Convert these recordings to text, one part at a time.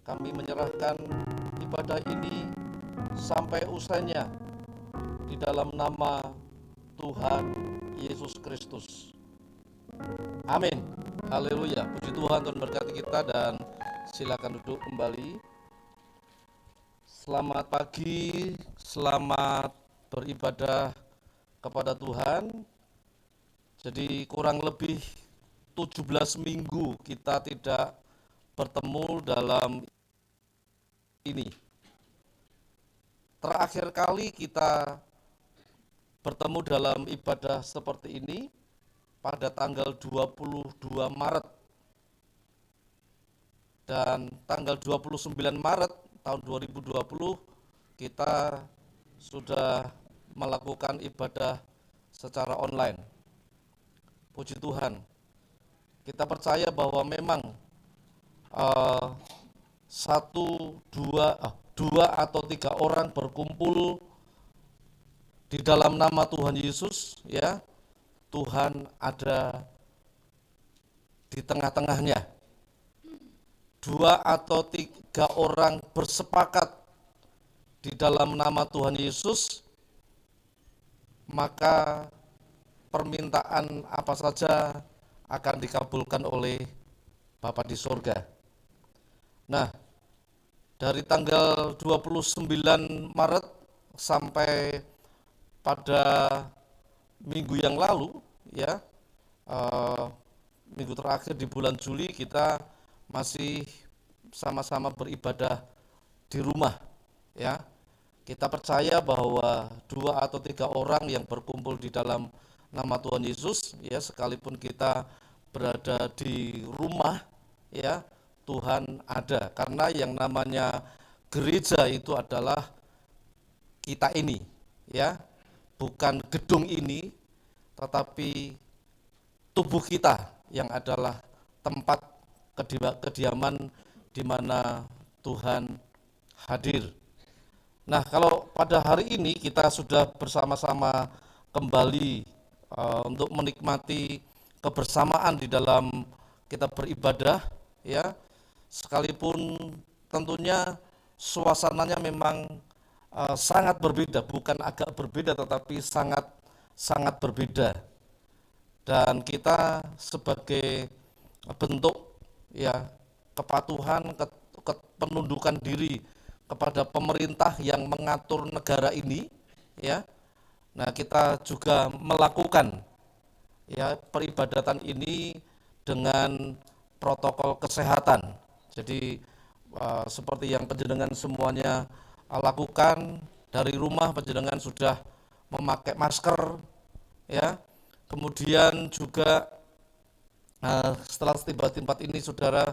Kami menyerahkan ibadah ini sampai usainya di dalam nama Tuhan Yesus Kristus. Amin. Haleluya. Puji Tuhan, Tuhan berkati kita dan silakan duduk kembali. Selamat pagi, selamat beribadah kepada Tuhan. Jadi kurang lebih 17 minggu kita tidak bertemu dalam ini. Terakhir kali kita bertemu dalam ibadah seperti ini pada tanggal 22 Maret dan tanggal 29 Maret tahun 2020 kita sudah melakukan ibadah secara online. Puji Tuhan, kita percaya bahwa memang dua atau tiga orang berkumpul di dalam nama Tuhan Yesus, ya, Tuhan ada di tengah-tengahnya. Dua atau tiga orang bersepakat di dalam nama Tuhan Yesus, maka permintaan apa saja akan dikabulkan oleh Bapa di sorga. Nah, dari tanggal 29 Maret sampai pada minggu yang lalu, ya, minggu terakhir di bulan Juli kita masih sama-sama beribadah di rumah, ya. Kita percaya bahwa dua atau tiga orang yang berkumpul di dalam nama Tuhan Yesus, ya, sekalipun kita berada di rumah, ya, Tuhan ada. Karena yang namanya gereja itu adalah kita ini, ya, bukan gedung ini, tetapi tubuh kita yang adalah tempat kediaman di mana Tuhan hadir. Nah, kalau pada hari ini kita sudah bersama-sama kembali untuk menikmati kebersamaan di dalam kita beribadah, ya, sekalipun tentunya suasananya memang sangat berbeda, bukan agak berbeda tetapi sangat sangat berbeda. Dan kita sebagai bentuk, ya, kepatuhan, penundukan diri kepada pemerintah yang mengatur negara ini, ya. Nah, kita juga melakukan, ya, peribadatan ini dengan protokol kesehatan. Jadi seperti yang panjenengan semuanya lakukan dari rumah, panjenengan sudah memakai masker, ya. Kemudian juga setelah tiba di tempat ini saudara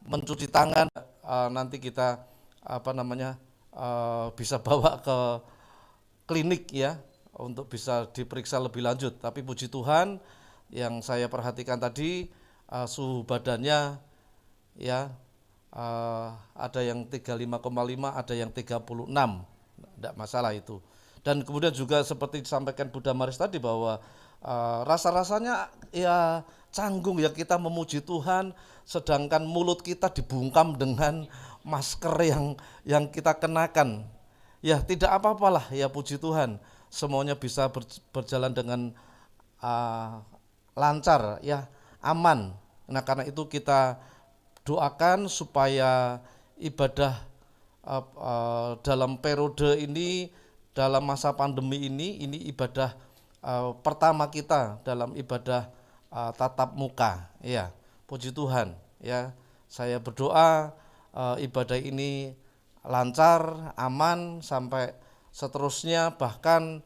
mencuci tangan, nanti kita bisa bawa ke klinik, ya, untuk bisa diperiksa lebih lanjut. Tapi puji Tuhan, yang saya perhatikan tadi suhu badannya, ya, ada yang 35,5, ada yang 36, tidak masalah itu. Dan kemudian juga seperti disampaikan Bunda Maris tadi bahwa rasa-rasanya ya canggung, ya, kita memuji Tuhan sedangkan mulut kita dibungkam dengan masker yang kita kenakan. Ya, tidak apa-apalah, ya, puji Tuhan, semuanya bisa berjalan dengan lancar, ya, aman. Nah, karena itu kita doakan supaya ibadah dalam periode ini, dalam masa pandemi ini ibadah pertama kita dalam ibadah tatap muka, ya. Puji Tuhan, ya. Saya berdoa ibadah ini lancar, aman sampai seterusnya, bahkan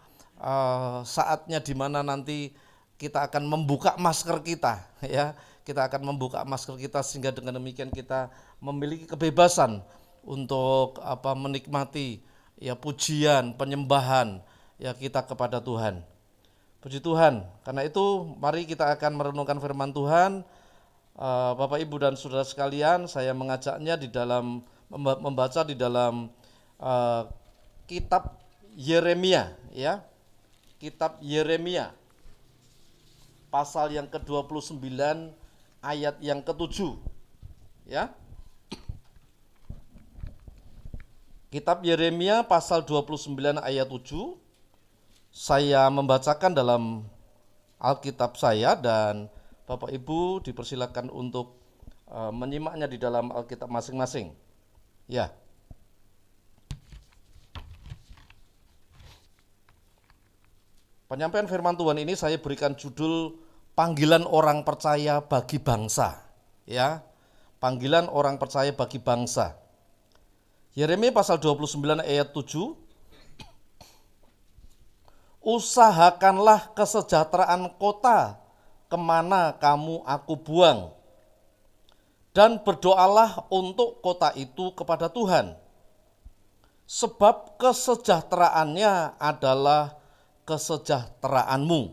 saatnya di mana nanti kita akan membuka masker kita, ya. Kita akan membuka masker kita sehingga dengan demikian kita memiliki kebebasan untuk menikmati, ya, pujian, penyembahan, ya, kita kepada Tuhan. Puji Tuhan. Karena itu mari kita akan merenungkan firman Tuhan. Bapak, Ibu, dan saudara sekalian, saya mengajaknya di dalam membaca di dalam kitab Yeremia, ya. Kitab Yeremia pasal yang ke-29 ayat yang ke-7, ya. Kitab Yeremia pasal 29 ayat 7. Saya membacakan dalam Alkitab saya dan Bapak Ibu dipersilakan untuk menyimaknya di dalam Alkitab masing-masing. Ya. Penyampaian firman Tuhan ini saya berikan judul panggilan orang percaya bagi bangsa. Ya. Panggilan orang percaya bagi bangsa. Yeremia pasal 29 ayat 7. Usahakanlah kesejahteraan kota kemana kamu aku buang, dan berdoalah untuk kota itu kepada Tuhan, sebab kesejahteraannya adalah kesejahteraanmu.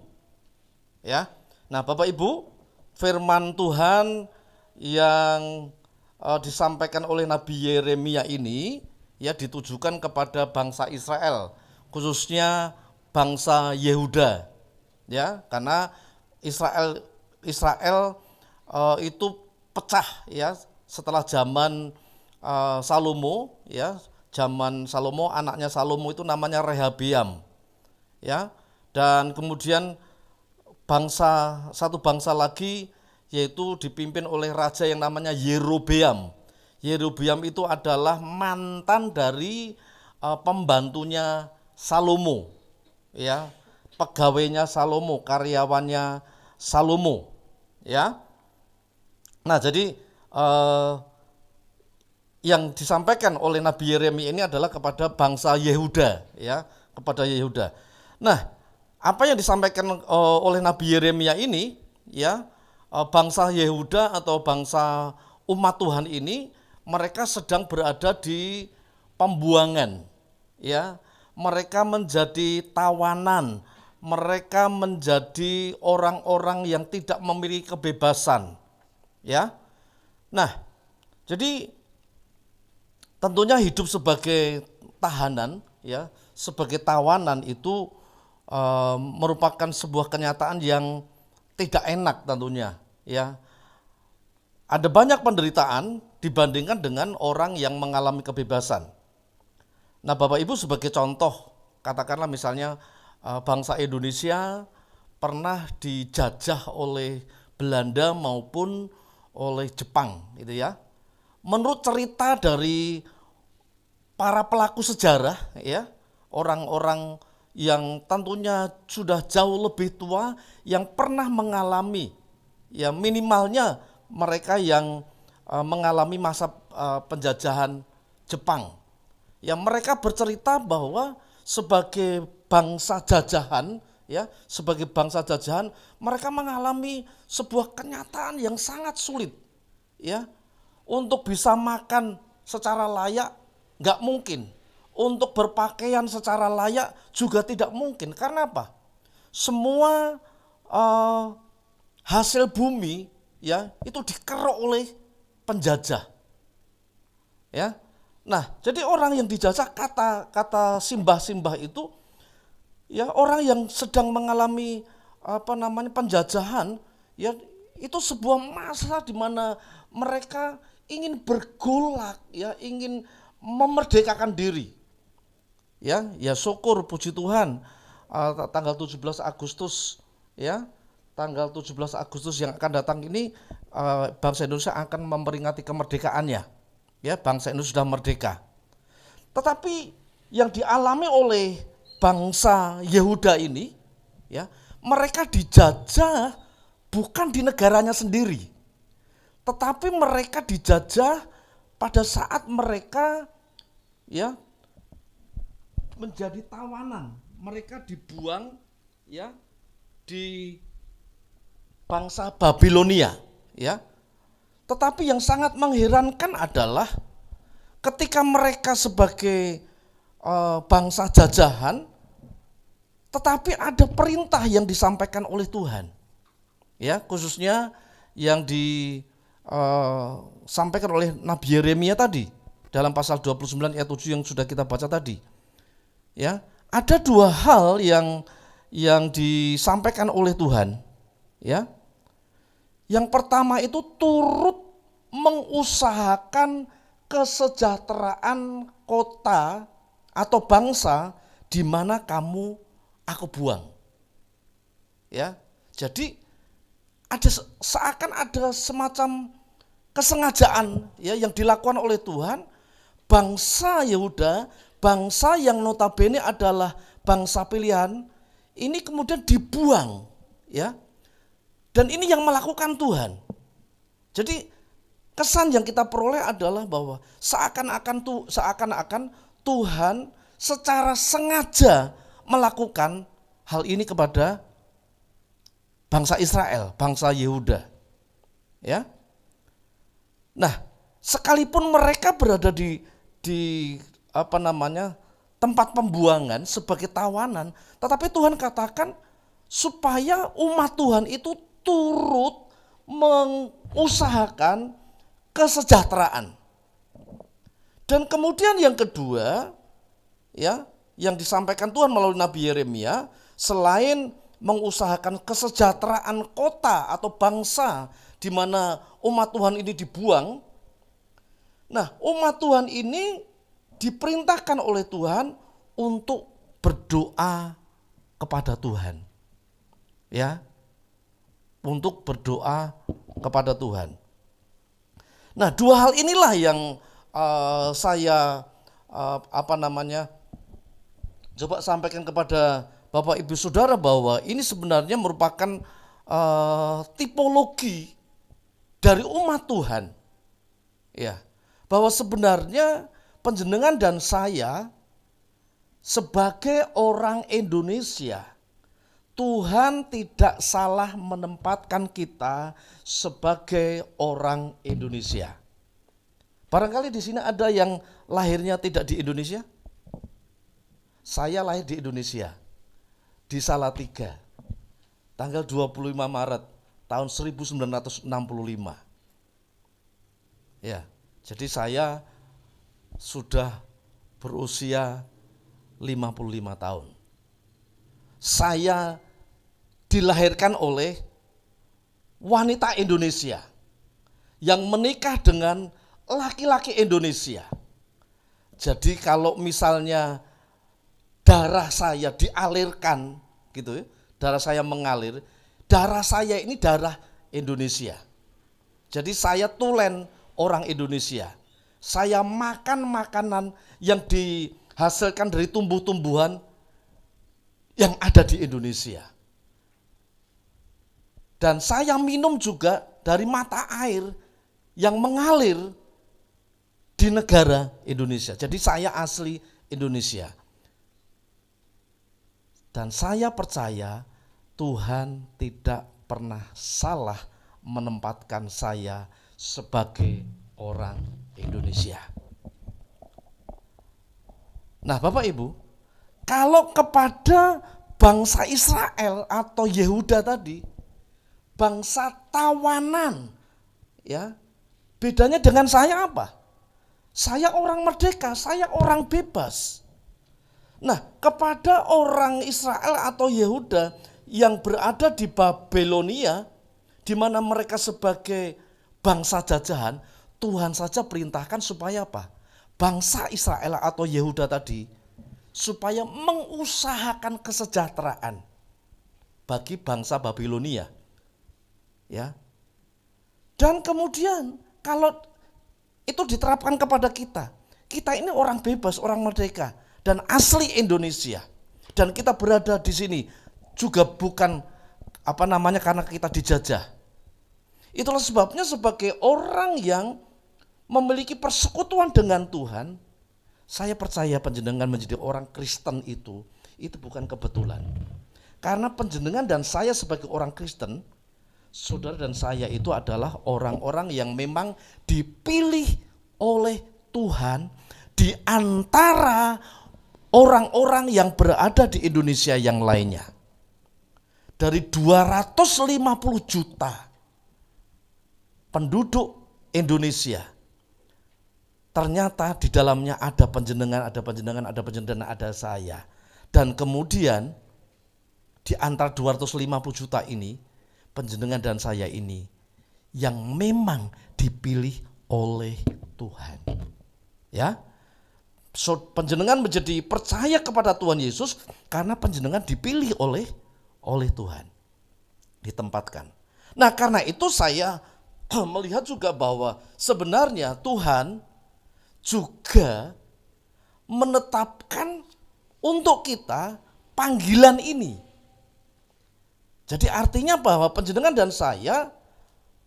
Ya, nah Bapak Ibu, firman Tuhan yang disampaikan oleh Nabi Yeremia ini ya ditujukan kepada bangsa Israel, khususnya bangsa Yehuda, ya, karena Israel itu pecah ya setelah zaman Salomo, ya, zaman Salomo, anaknya Salomo itu namanya Rehabeam, ya, dan kemudian satu bangsa lagi yaitu dipimpin oleh raja yang namanya Yerobeam. Yerobeam itu adalah mantan dari pembantunya Salomo, ya, pegawainya Salomo, karyawannya Salomo, ya. Nah, jadi yang disampaikan oleh Nabi Yeremia ini adalah kepada bangsa Yehuda, ya, kepada Yehuda. Nah, apa yang disampaikan oleh Nabi Yeremia ini, ya, bangsa Yehuda atau bangsa umat Tuhan ini mereka sedang berada di pembuangan, ya. Mereka menjadi tawanan, mereka menjadi orang-orang yang tidak memiliki kebebasan, ya. Nah, jadi tentunya hidup sebagai tahanan, ya, sebagai tawanan itu merupakan sebuah kenyataan yang tidak enak tentunya, ya. Ada banyak penderitaan dibandingkan dengan orang yang mengalami kebebasan. Nah, Bapak Ibu sebagai contoh, katakanlah misalnya bangsa Indonesia pernah dijajah oleh Belanda maupun oleh Jepang, gitu ya. Menurut cerita dari para pelaku sejarah, ya, orang-orang yang tentunya sudah jauh lebih tua yang pernah mengalami, ya, minimalnya mereka yang mengalami masa penjajahan Jepang. Ya, mereka bercerita bahwa sebagai bangsa jajahan, ya, sebagai bangsa jajahan mereka mengalami sebuah kenyataan yang sangat sulit, ya. Untuk bisa makan secara layak nggak mungkin, untuk berpakaian secara layak juga tidak mungkin. Karena apa? Semua hasil bumi, ya, itu dikeruk oleh penjajah, ya. Nah, jadi orang yang dijajah, kata simbah-simbah itu, ya, orang yang sedang mengalami penjajahan, ya, itu sebuah masa di mana mereka ingin bergolak, ya, ingin memerdekakan diri. Ya, syukur puji Tuhan tanggal 17 Agustus, ya. Tanggal 17 Agustus yang akan datang ini bangsa Indonesia akan memperingati kemerdekaannya. Ya, bangsa Indonesia sudah merdeka. Tetapi yang dialami oleh bangsa Yehuda ini, ya, mereka dijajah bukan di negaranya sendiri, tetapi mereka dijajah pada saat mereka, ya, menjadi tawanan. Mereka dibuang, ya, di bangsa Babilonia, ya. Tetapi yang sangat mengherankan adalah ketika mereka sebagai bangsa jajahan, tetapi ada perintah yang disampaikan oleh Tuhan, ya, khususnya yang disampaikan oleh Nabi Yeremia tadi dalam pasal 29 ayat 7 yang sudah kita baca tadi, ya. Ada dua hal yang disampaikan oleh Tuhan, ya. Yang pertama itu turut mengusahakan kesejahteraan kota atau bangsa di mana aku buang. Ya. Jadi seakan ada semacam kesengajaan ya yang dilakukan oleh Tuhan, bangsa Yehuda, bangsa yang notabene adalah bangsa pilihan, ini kemudian dibuang ya. Dan ini yang melakukan Tuhan. Jadi kesan yang kita peroleh adalah bahwa seakan-akan Tuhan secara sengaja melakukan hal ini kepada bangsa Israel, bangsa Yehuda. Ya. Nah, sekalipun mereka berada di tempat pembuangan sebagai tawanan, tetapi Tuhan katakan supaya umat Tuhan itu turut mengusahakan kesejahteraan. Dan kemudian yang kedua, ya, yang disampaikan Tuhan melalui Nabi Yeremia, selain mengusahakan kesejahteraan kota atau bangsa di mana umat Tuhan ini dibuang. Nah, umat Tuhan ini diperintahkan oleh Tuhan untuk berdoa kepada Tuhan. Ya. Untuk berdoa kepada Tuhan. Nah, dua hal inilah yang saya coba sampaikan kepada Bapak Ibu Saudara bahwa ini sebenarnya merupakan tipologi dari umat Tuhan. Ya, bahwa sebenarnya panjenengan dan saya sebagai orang Indonesia, Tuhan tidak salah menempatkan kita sebagai orang Indonesia. Barangkali di sini ada yang lahirnya tidak di Indonesia. Saya lahir di Indonesia, di Salatiga, tanggal 25 Maret tahun 1965. Ya, jadi saya sudah berusia 55 tahun. Saya dilahirkan oleh wanita Indonesia yang menikah dengan laki-laki Indonesia. Jadi kalau misalnya darah saya dialirkan gitu ya, darah saya mengalir, darah saya ini darah Indonesia. Jadi saya tulen orang Indonesia. Saya makan makanan yang dihasilkan dari tumbuh-tumbuhan yang ada di Indonesia. Dan saya minum juga dari mata air yang mengalir di negara Indonesia. Jadi saya asli Indonesia. Dan saya percaya Tuhan tidak pernah salah menempatkan saya sebagai orang Indonesia. Nah, Bapak Ibu, kalau kepada bangsa Israel atau Yehuda tadi, bangsa tawanan, ya, bedanya dengan saya apa? Saya orang merdeka, saya orang bebas. Nah, kepada orang Israel atau Yehuda yang berada di Babelonia, di mana mereka sebagai bangsa jajahan, Tuhan saja perintahkan supaya apa? Bangsa Israel atau Yehuda tadi supaya mengusahakan kesejahteraan bagi bangsa Babilonia. Ya. Dan kemudian kalau itu diterapkan kepada kita, kita ini orang bebas, orang merdeka dan asli Indonesia. Dan kita berada di sini juga bukan karena kita dijajah. Itulah sebabnya sebagai orang yang memiliki persekutuan dengan Tuhan, saya percaya panjenengan menjadi orang Kristen itu bukan kebetulan. Karena panjenengan dan saya sebagai orang Kristen, saudara dan saya itu adalah orang-orang yang memang dipilih oleh Tuhan di antara orang-orang yang berada di Indonesia yang lainnya. Dari 250 juta penduduk Indonesia, ternyata di dalamnya ada panjenengan, ada saya. Dan kemudian di antara 250 juta ini, panjenengan dan saya ini yang memang dipilih oleh Tuhan. Ya. So, panjenengan menjadi percaya kepada Tuhan Yesus karena panjenengan dipilih oleh Tuhan, ditempatkan. Nah, karena itu saya melihat juga bahwa sebenarnya Tuhan juga menetapkan untuk kita panggilan ini. Jadi artinya bahwa panjenengan dan saya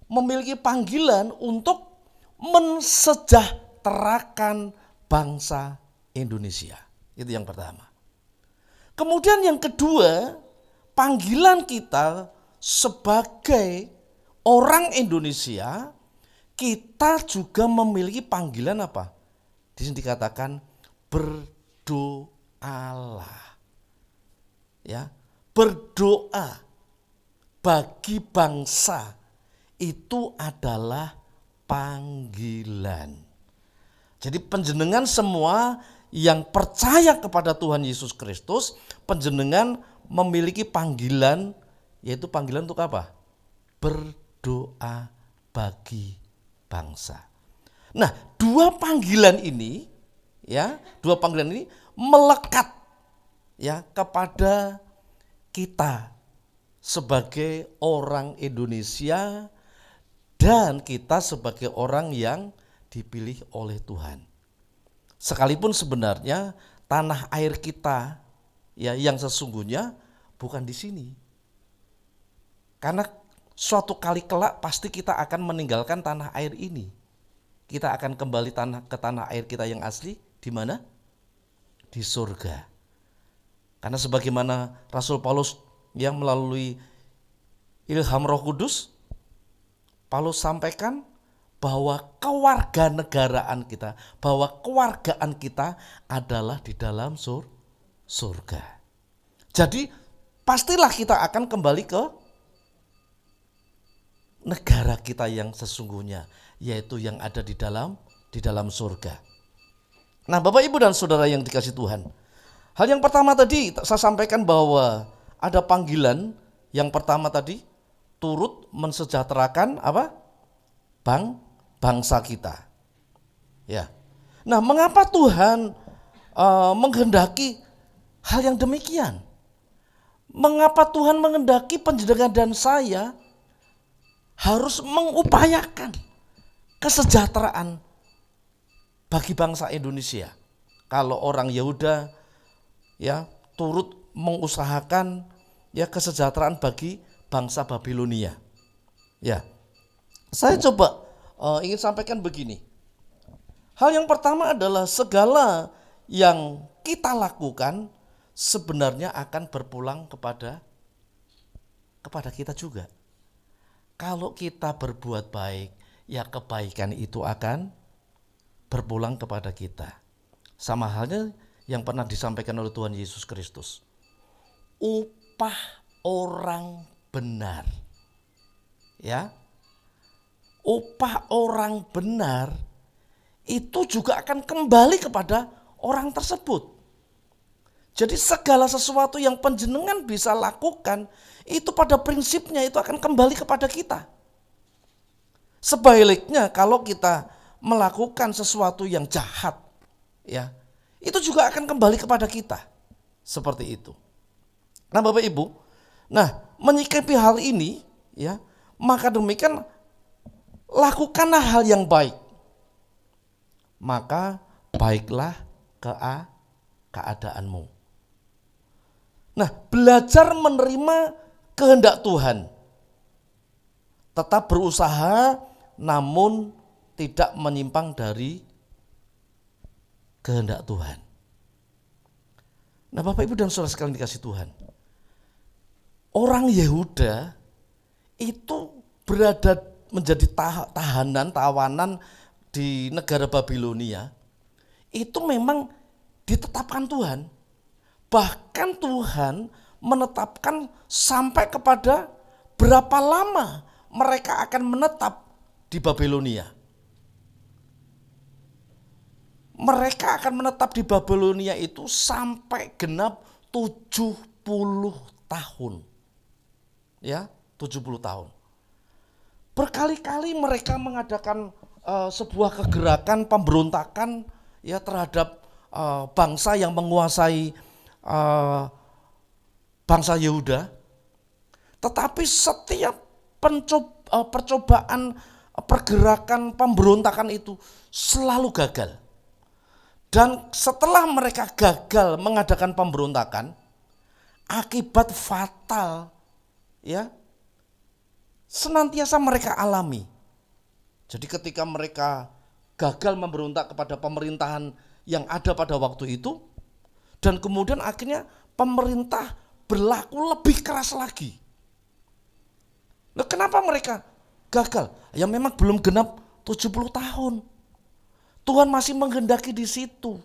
memiliki panggilan untuk mensejahterakan bangsa Indonesia. Itu yang pertama. Kemudian yang kedua, panggilan kita sebagai orang Indonesia, kita juga memiliki panggilan apa? Di sini dikatakan berdoalah. Ya, berdoa bagi bangsa itu adalah panggilan. Jadi panjenengan semua yang percaya kepada Tuhan Yesus Kristus, panjenengan memiliki panggilan, yaitu panggilan untuk apa? Berdoa bagi bangsa. Nah, dua panggilan ini melekat ya kepada kita sebagai orang Indonesia dan kita sebagai orang yang dipilih oleh Tuhan. Sekalipun sebenarnya tanah air kita ya yang sesungguhnya bukan di sini. Karena suatu kali kelak pasti kita akan meninggalkan tanah air ini. Kita akan kembali ke tanah air kita yang asli di mana? Di surga. Karena sebagaimana Rasul Paulus yang melalui ilham Roh Kudus, Paulus sampaikan bahwa kewarganegaraan kita, bahwa kewargaan kita adalah di dalam surga. Jadi pastilah kita akan kembali ke negara kita yang sesungguhnya, yaitu yang ada di dalam surga. Nah, Bapak Ibu dan Saudara yang dikasihi Tuhan, hal yang pertama tadi saya sampaikan bahwa ada panggilan yang pertama tadi turut mensejahterakan apa? Bangsa kita. Ya. Nah, mengapa Tuhan menghendaki hal yang demikian? Mengapa Tuhan menghendaki panjenengan dan saya harus mengupayakan kesejahteraan bagi bangsa Indonesia? Kalau orang Yehuda ya turut mengusahakan ya kesejahteraan bagi bangsa Babilonia. Ya. Saya coba ingin sampaikan begini. Hal yang pertama adalah segala yang kita lakukan sebenarnya akan berpulang kepada kita juga. Kalau kita berbuat baik, ya kebaikan itu akan berpulang kepada kita. Sama halnya yang pernah disampaikan oleh Tuhan Yesus Kristus. Upah orang benar. Ya. Upah orang benar itu juga akan kembali kepada orang tersebut. Jadi segala sesuatu yang panjenengan bisa lakukan itu pada prinsipnya itu akan kembali kepada kita. Sebaliknya kalau kita melakukan sesuatu yang jahat, ya, itu juga akan kembali kepada kita. Seperti itu. Nah, Bapak Ibu, menyikapi hal ini, ya, maka demikian lakukanlah hal yang baik, maka baiklah keadaanmu. Nah, belajar menerima kehendak Tuhan, tetap berusaha namun tidak menyimpang dari kehendak Tuhan. Nah, Bapak Ibu dan Saudara sekalian dikasih Tuhan, orang Yehuda itu berada menjadi tawanan di negara Babilonia, itu memang ditetapkan Tuhan. Bahkan Tuhan menetapkan sampai kepada berapa lama mereka akan menetap di Babilonia. Mereka akan menetap di Babilonia itu sampai genap 70 tahun. Ya, 70 tahun. Berkali-kali mereka mengadakan sebuah kegerakan pemberontakan ya terhadap bangsa yang menguasai bangsa Yehuda. Tetapi setiap percobaan pergerakan pemberontakan itu selalu gagal. Dan setelah mereka gagal mengadakan pemberontakan, akibat fatal ya senantiasa mereka alami. Jadi ketika mereka gagal memberontak kepada pemerintahan yang ada pada waktu itu, dan kemudian akhirnya pemerintah berlaku lebih keras lagi. Nah, kenapa mereka gagal? Ya memang belum genap 70 tahun. Tuhan masih menghendaki di situ.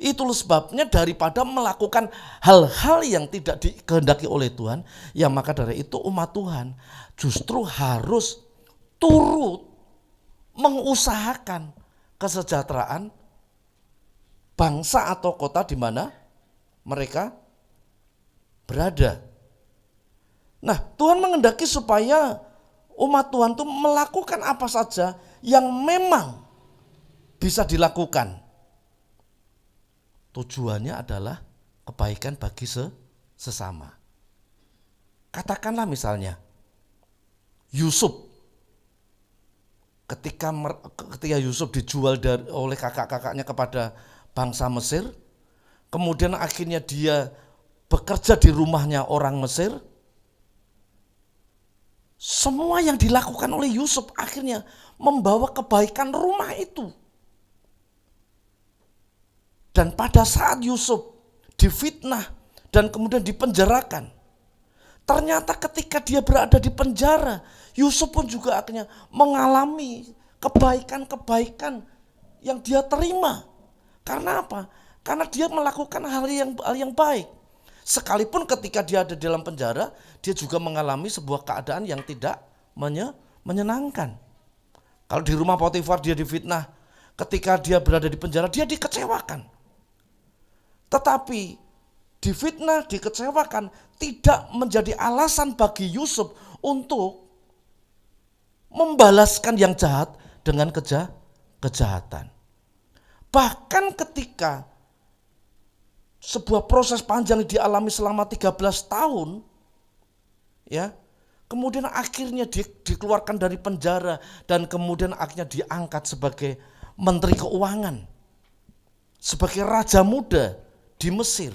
Itulah sebabnya daripada melakukan hal-hal yang tidak dikehendaki oleh Tuhan, ya maka dari itu umat Tuhan justru harus turut mengusahakan kesejahteraan bangsa atau kota di mana mereka berada. Nah, Tuhan menghendaki supaya umat Tuhan itu melakukan apa saja yang memang bisa dilakukan. Tujuannya adalah kebaikan bagi sesama. Katakanlah misalnya Yusuf, ketika Yusuf dijual oleh kakak-kakaknya kepada bangsa Mesir, kemudian akhirnya dia bekerja di rumahnya orang Mesir. Semua yang dilakukan oleh Yusuf akhirnya membawa kebaikan rumah itu. Dan pada saat Yusuf difitnah dan kemudian dipenjarakan, ternyata ketika dia berada di penjara, Yusuf pun juga akhirnya mengalami kebaikan-kebaikan yang dia terima. Karena apa? Karena dia melakukan hal yang baik. Sekalipun ketika dia ada dalam penjara, dia juga mengalami sebuah keadaan yang tidak menyenangkan. Kalau di rumah Potifar dia difitnah, ketika dia berada di penjara dia dikecewakan. Tetapi difitnah, dikecewakan tidak menjadi alasan bagi Yusuf untuk membalaskan yang jahat dengan kejahatan. Bahkan ketika sebuah proses panjang dialami selama 13 tahun, ya, kemudian akhirnya dikeluarkan dari penjara dan kemudian akhirnya diangkat sebagai menteri keuangan, sebagai raja muda di Mesir.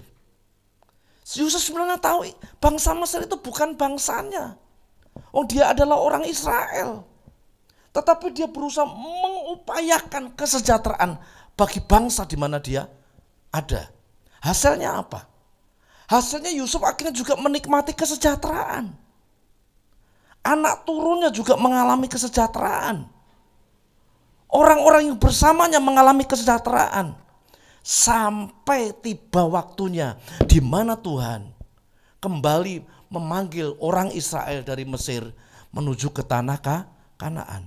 Yusuf sebenarnya tahu bangsa Mesir itu bukan bangsanya. Dia adalah orang Israel. Tetapi dia berusaha mengupayakan kesejahteraan bagi bangsa di mana dia ada. Hasilnya apa? Hasilnya Yusuf akhirnya juga menikmati kesejahteraan. Anak turunnya juga mengalami kesejahteraan. Orang-orang yang bersamanya mengalami kesejahteraan. Sampai tiba waktunya di mana Tuhan kembali memanggil orang Israel dari Mesir menuju ke tanah Kanaan.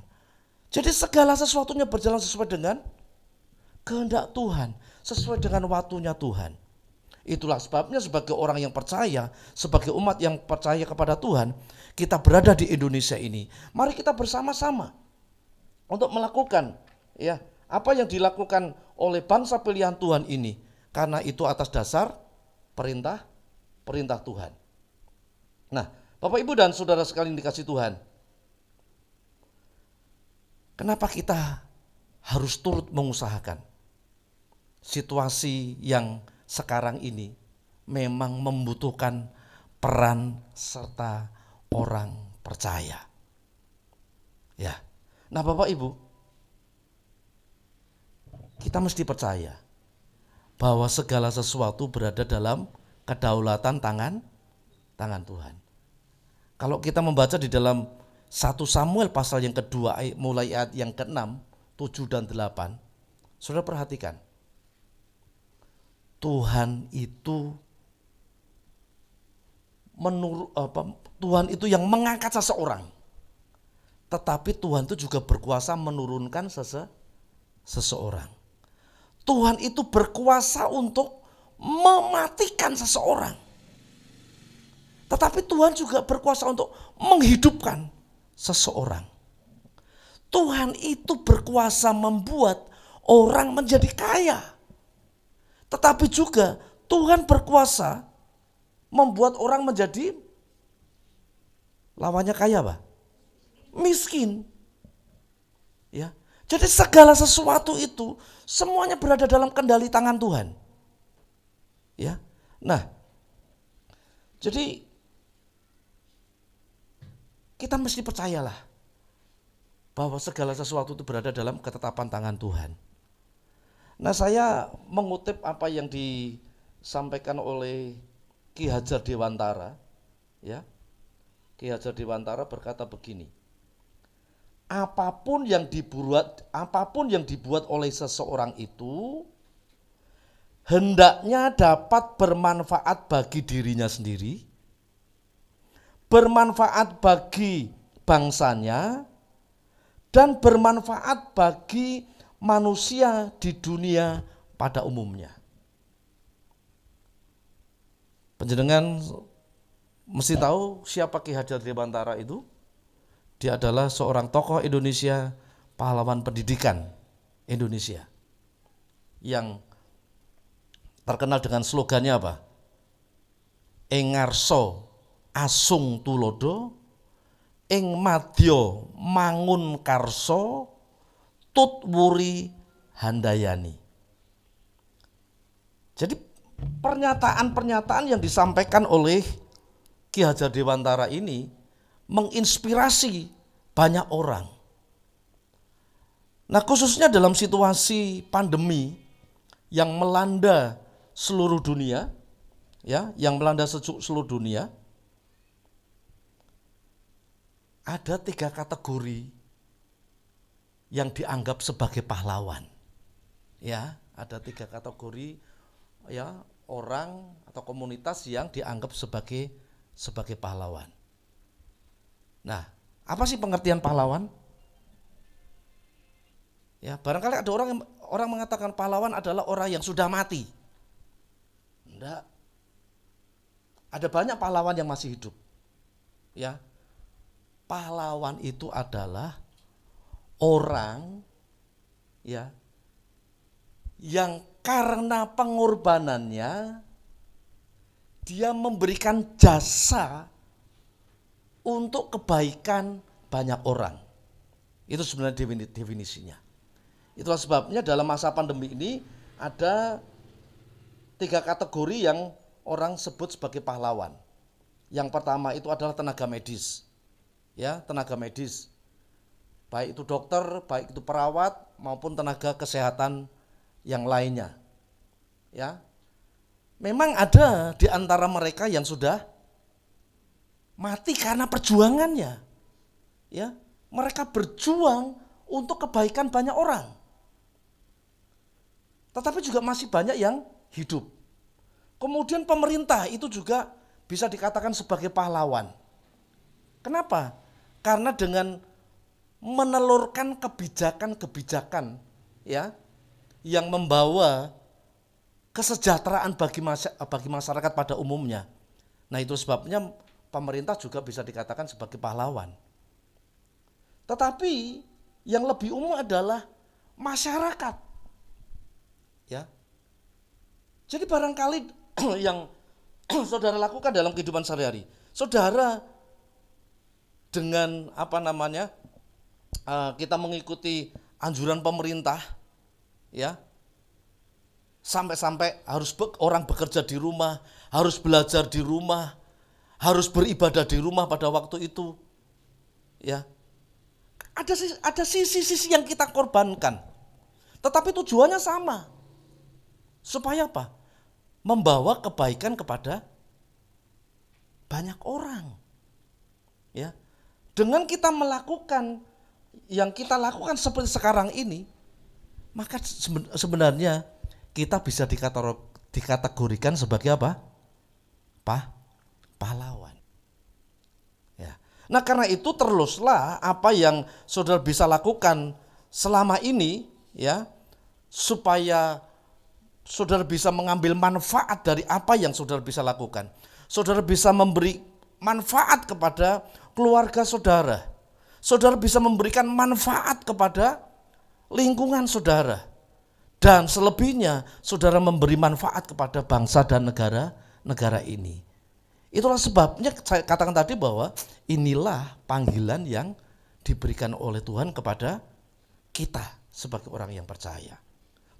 Jadi segala sesuatunya berjalan sesuai dengan kehendak Tuhan, sesuai dengan waktunya Tuhan. Itulah sebabnya sebagai orang yang percaya, sebagai umat yang percaya kepada Tuhan, kita berada di Indonesia ini. Mari kita bersama-sama untuk melakukan ya apa yang dilakukan oleh bangsa pilihan Tuhan ini, karena itu atas dasar perintah Tuhan. Nah, Bapak Ibu dan saudara sekalian dikasih Tuhan, kenapa kita harus turut mengusahakan? Situasi yang sekarang ini memang membutuhkan peran serta orang percaya. Ya. Nah, Bapak Ibu, kita mesti percaya bahwa segala sesuatu berada dalam kedaulatan tangan Tuhan. Kalau kita membaca di dalam 1 Samuel pasal yang kedua mulai ayat yang ke-6, 7 dan 8, saudara perhatikan. Tuhan itu Tuhan itu yang mengangkat seseorang. Tetapi Tuhan itu juga berkuasa menurunkan seseorang. Tuhan itu berkuasa untuk mematikan seseorang. Tetapi Tuhan juga berkuasa untuk menghidupkan seseorang. Tuhan itu berkuasa membuat orang menjadi kaya. Tetapi juga Tuhan berkuasa membuat orang menjadi lawannya kaya, Pak. Miskin. Ya. Jadi segala sesuatu itu semuanya berada dalam kendali tangan Tuhan. Ya. Nah, jadi kita mesti percayalah bahwa segala sesuatu itu berada dalam ketetapan tangan Tuhan. Nah, saya mengutip apa yang disampaikan oleh Ki Hajar Dewantara, ya. Ki Hajar Dewantara berkata begini, apapun yang dibuat oleh seseorang itu hendaknya dapat bermanfaat bagi dirinya sendiri, bermanfaat bagi bangsanya, dan bermanfaat bagi manusia di dunia pada umumnya. Panjenengan mesti tahu siapa Ki Hajar Dewantara itu? Dia adalah seorang tokoh Indonesia, pahlawan pendidikan Indonesia, yang terkenal dengan slogannya apa? Engarso asung tulodo, ing madya mangun karso, tut wuri handayani. Jadi pernyataan-pernyataan yang disampaikan oleh Ki Hajar Dewantara ini menginspirasi banyak orang. Nah, khususnya dalam situasi pandemi yang melanda seluruh dunia, ya, yang melanda seluruh dunia, ada 3 kategori yang dianggap sebagai pahlawan. Ya, ada 3 kategori, ya, orang atau komunitas yang dianggap sebagai pahlawan. Nah, apa sih pengertian pahlawan? Ya, barangkali ada orang mengatakan pahlawan adalah orang yang sudah mati. Enggak. Ada banyak pahlawan yang masih hidup. Ya. Pahlawan itu adalah orang, ya, yang karena pengorbanannya dia memberikan jasa untuk kebaikan banyak orang. Itu sebenarnya definisinya. Itulah sebabnya dalam masa pandemi ini ada 3 kategori yang orang sebut sebagai pahlawan. Yang pertama itu adalah tenaga medis. Ya, tenaga medis. Baik itu dokter, baik itu perawat maupun tenaga kesehatan yang lainnya. Ya. Memang ada di antara mereka yang sudah mati karena perjuangannya. Ya, mereka berjuang untuk kebaikan banyak orang. Tetapi juga masih banyak yang hidup. Kemudian pemerintah itu juga bisa dikatakan sebagai pahlawan. Kenapa? Karena dengan menelurkan kebijakan-kebijakan, ya, yang membawa kesejahteraan bagi masyarakat pada umumnya. Nah, itu sebabnya pemerintah juga bisa dikatakan sebagai pahlawan. Tetapi yang lebih umum adalah masyarakat. Ya. Jadi barangkali yang saudara lakukan dalam kehidupan sehari-hari, saudara dengan kita mengikuti anjuran pemerintah, ya, sampai harus orang bekerja di rumah, harus belajar di rumah, harus beribadah di rumah pada waktu itu, ya. Ada sisi-sisi yang kita korbankan, tetapi tujuannya sama, supaya apa? Membawa kebaikan kepada banyak orang, ya. Dengan kita melakukan yang kita lakukan seperti sekarang ini, maka sebenarnya kita bisa dikategorikan sebagai apa? Pahlawan. Ya. Nah, karena itu teruslah apa yang saudara bisa lakukan selama ini, ya, supaya saudara bisa mengambil manfaat dari apa yang saudara bisa lakukan. Saudara bisa memberi manfaat kepada keluarga saudara. Saudara bisa memberikan manfaat kepada lingkungan saudara. Dan selebihnya saudara memberi manfaat kepada bangsa dan negara ini. Itulah sebabnya saya katakan tadi bahwa inilah panggilan yang diberikan oleh Tuhan kepada kita sebagai orang yang percaya.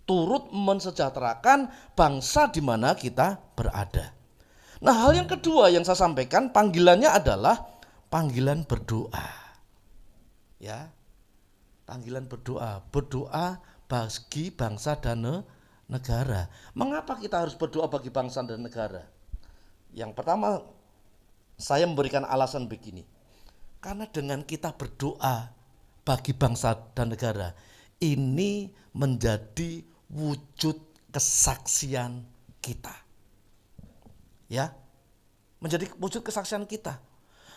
Turut mensejahterakan bangsa di mana kita berada. Nah, hal yang kedua yang saya sampaikan, panggilannya adalah panggilan berdoa. Ya. Panggilan berdoa, berdoa bagi bangsa dan negara. Mengapa kita harus berdoa bagi bangsa dan negara? Yang pertama, saya memberikan alasan begini. Karena dengan kita berdoa bagi bangsa dan negara, ini menjadi wujud kesaksian kita. Ya, menjadi wujud kesaksian kita.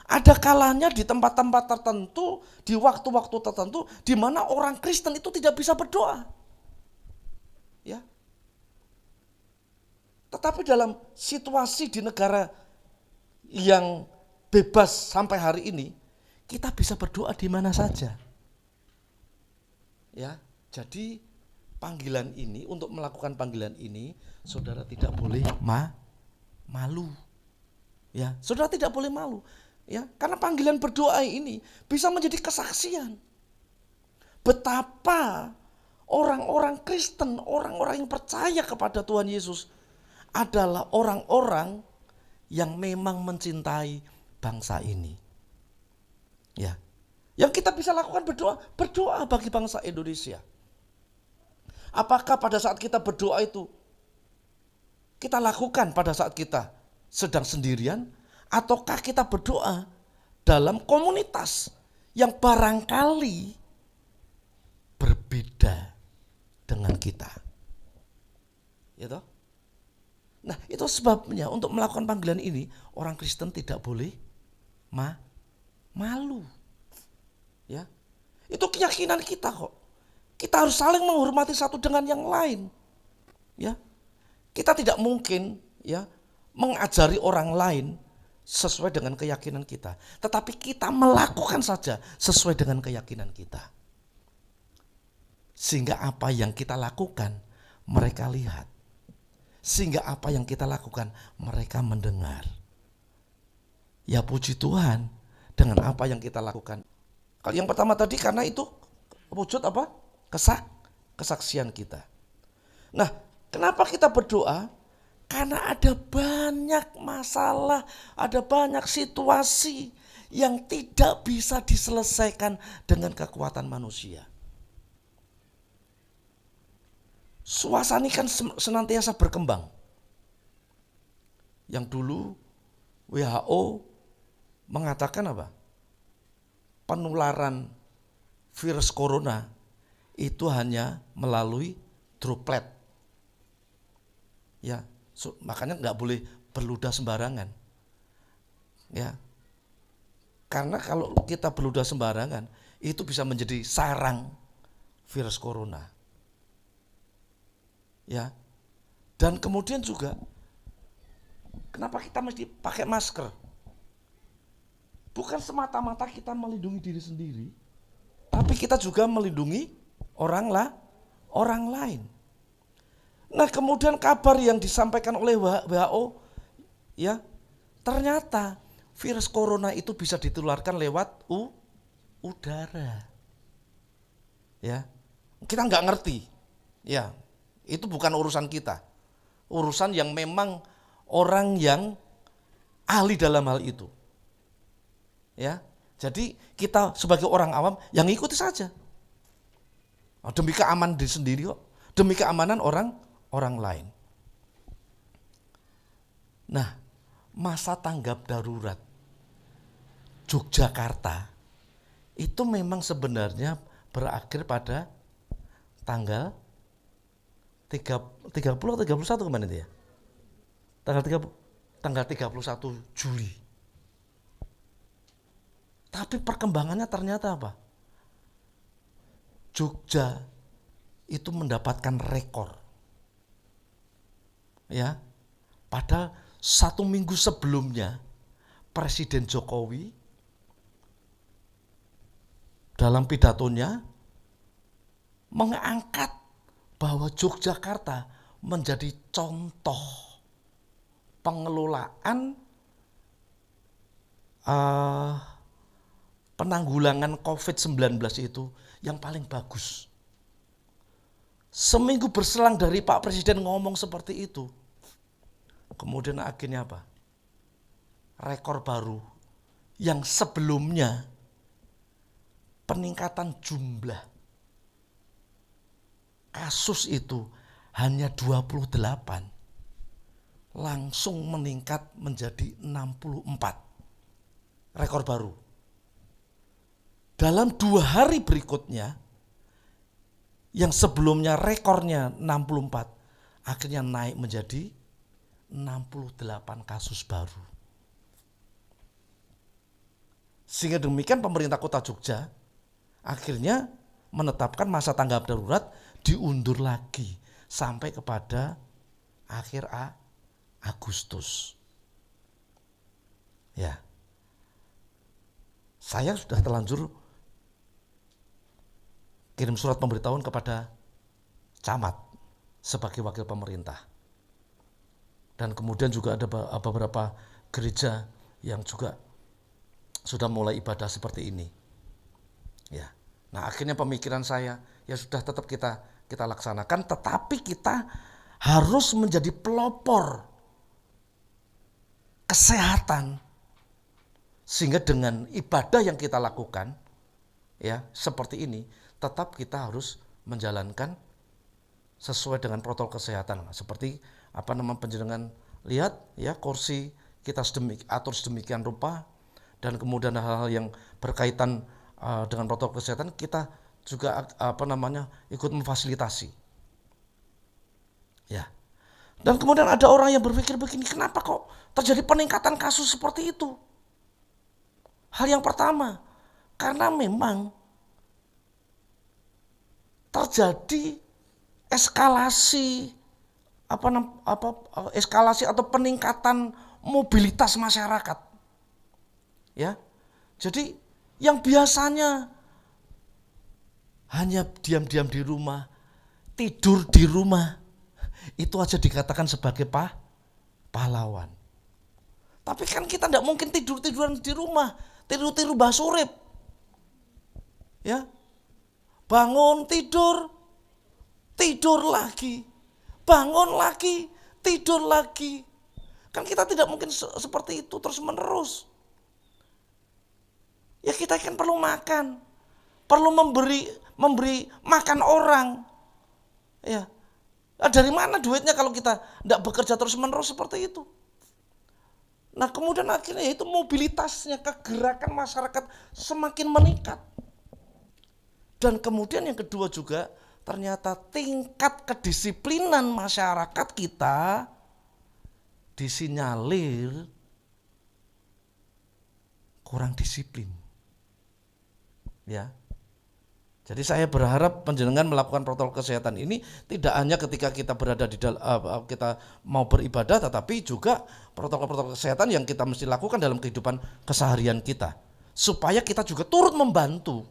Ada kalanya di tempat-tempat tertentu, di waktu-waktu tertentu, di mana orang Kristen itu tidak bisa berdoa. Ya. Tetapi dalam situasi di negara yang bebas sampai hari ini, kita bisa berdoa di mana saja. Ya, jadi panggilan ini, untuk melakukan panggilan ini, saudara tidak boleh malu. Ya, saudara tidak boleh malu. Ya, karena panggilan berdoa ini bisa menjadi kesaksian betapa orang-orang Kristen, orang-orang yang percaya kepada Tuhan Yesus adalah orang-orang yang memang mencintai bangsa ini. Ya. Yang kita bisa lakukan berdoa bagi bangsa Indonesia. Apakah pada saat kita berdoa itu kita lakukan pada saat kita sedang sendirian, ataukah kita berdoa dalam komunitas yang barangkali berbeda dengan kita? Ya toh? Nah, itu sebabnya untuk melakukan panggilan ini, orang Kristen tidak boleh malu. Ya. Itu keyakinan kita kok. Kita harus saling menghormati satu dengan yang lain. Ya. Kita tidak mungkin ya mengajari orang lain sesuai dengan keyakinan kita, tetapi kita melakukan saja sesuai dengan keyakinan kita. Sehingga apa yang kita lakukan mereka lihat. Sehingga apa yang kita lakukan mereka mendengar. Ya puji Tuhan dengan apa yang kita lakukan. Kalau yang pertama tadi karena itu wujud apa? Kesaksian kita. Nah, kenapa kita berdoa? Karena ada banyak masalah, ada banyak situasi yang tidak bisa diselesaikan dengan kekuatan manusia. Suasana kan senantiasa berkembang. Yang dulu WHO mengatakan apa? Penularan virus corona itu hanya melalui droplet. Ya, makanya nggak boleh berludah sembarangan. Ya, karena kalau kita berludah sembarangan itu bisa menjadi sarang virus corona. Ya, dan kemudian juga kenapa kita mesti pakai masker? Bukan semata-mata kita melindungi diri sendiri, tapi kita juga melindungi orang lain. Nah, kemudian kabar yang disampaikan oleh WHO, ya, ternyata virus corona itu bisa ditularkan lewat udara. Ya, kita nggak ngerti. Ya, itu bukan urusan kita. Urusan yang memang orang yang ahli dalam hal itu. Ya, jadi kita sebagai orang awam yang ikuti saja. Demi keamanan diri sendiri kok, demi keamanan orang lain. Nah, masa tanggap darurat Yogyakarta itu memang sebenarnya berakhir pada tanggal 30 atau 31 kemarin itu ya. Tanggal 31 Juli. Tapi perkembangannya ternyata apa? Jogja itu mendapatkan rekor. Ya. Padahal 1 minggu sebelumnya Presiden Jokowi dalam pidatonya mengangkat bahwa Yogyakarta menjadi contoh pengelolaan penanggulangan COVID-19 itu yang paling bagus. Seminggu berselang dari Pak Presiden ngomong seperti itu, kemudian akhirnya apa? Rekor baru yang sebelumnya peningkatan jumlah kasus itu hanya 28, langsung meningkat menjadi 64. Rekor baru. Dalam 2 hari berikutnya, yang sebelumnya rekornya 64, akhirnya naik menjadi 68 kasus baru. Sehingga demikian pemerintah Kota Jogja akhirnya menetapkan masa tanggap darurat diundur lagi sampai kepada akhir Agustus. Ya. Saya sudah terlanjur kirim surat pemberitahuan kepada camat sebagai wakil pemerintah. Dan kemudian juga ada beberapa gereja yang juga sudah mulai ibadah seperti ini. Ya. Nah, akhirnya pemikiran saya, ya sudah tetap kita laksanakan, tetapi kita harus menjadi pelopor kesehatan. Sehingga dengan ibadah yang kita lakukan, ya seperti ini, tetap kita harus menjalankan sesuai dengan protokol kesehatan. Seperti penjenengan lihat, ya kursi kita atur sedemikian rupa, dan kemudian hal-hal yang berkaitan dengan protokol kesehatan kita juga ikut memfasilitasi. Ya. Dan kemudian ada orang yang berpikir begini, kenapa kok terjadi peningkatan kasus seperti itu? Hal yang pertama, karena memang terjadi eskalasi atau peningkatan mobilitas masyarakat. Ya. Jadi yang biasanya hanya diam-diam di rumah, tidur di rumah, itu aja dikatakan sebagai pahlawan. Tapi kan kita tidak mungkin tidur-tiduran di rumah, tidur-tidur basurip. Ya. Bangun tidur, tidur lagi. Bangun lagi, tidur lagi. Kan kita tidak mungkin seperti itu terus-menerus. Ya kita kan perlu makan, perlu memberi makan orang. Ya, nah, dari mana duitnya kalau kita tidak bekerja terus-menerus seperti itu? Nah kemudian akhirnya itu mobilitasnya, kegerakan masyarakat semakin meningkat. Dan kemudian yang kedua juga ternyata tingkat kedisiplinan masyarakat kita disinyalir kurang disiplin. Ya. Jadi saya berharap panjenengan melakukan protokol kesehatan ini tidak hanya ketika kita berada di kita mau beribadah, tetapi juga protokol-protokol kesehatan yang kita mesti lakukan dalam kehidupan keseharian kita, supaya kita juga turut membantu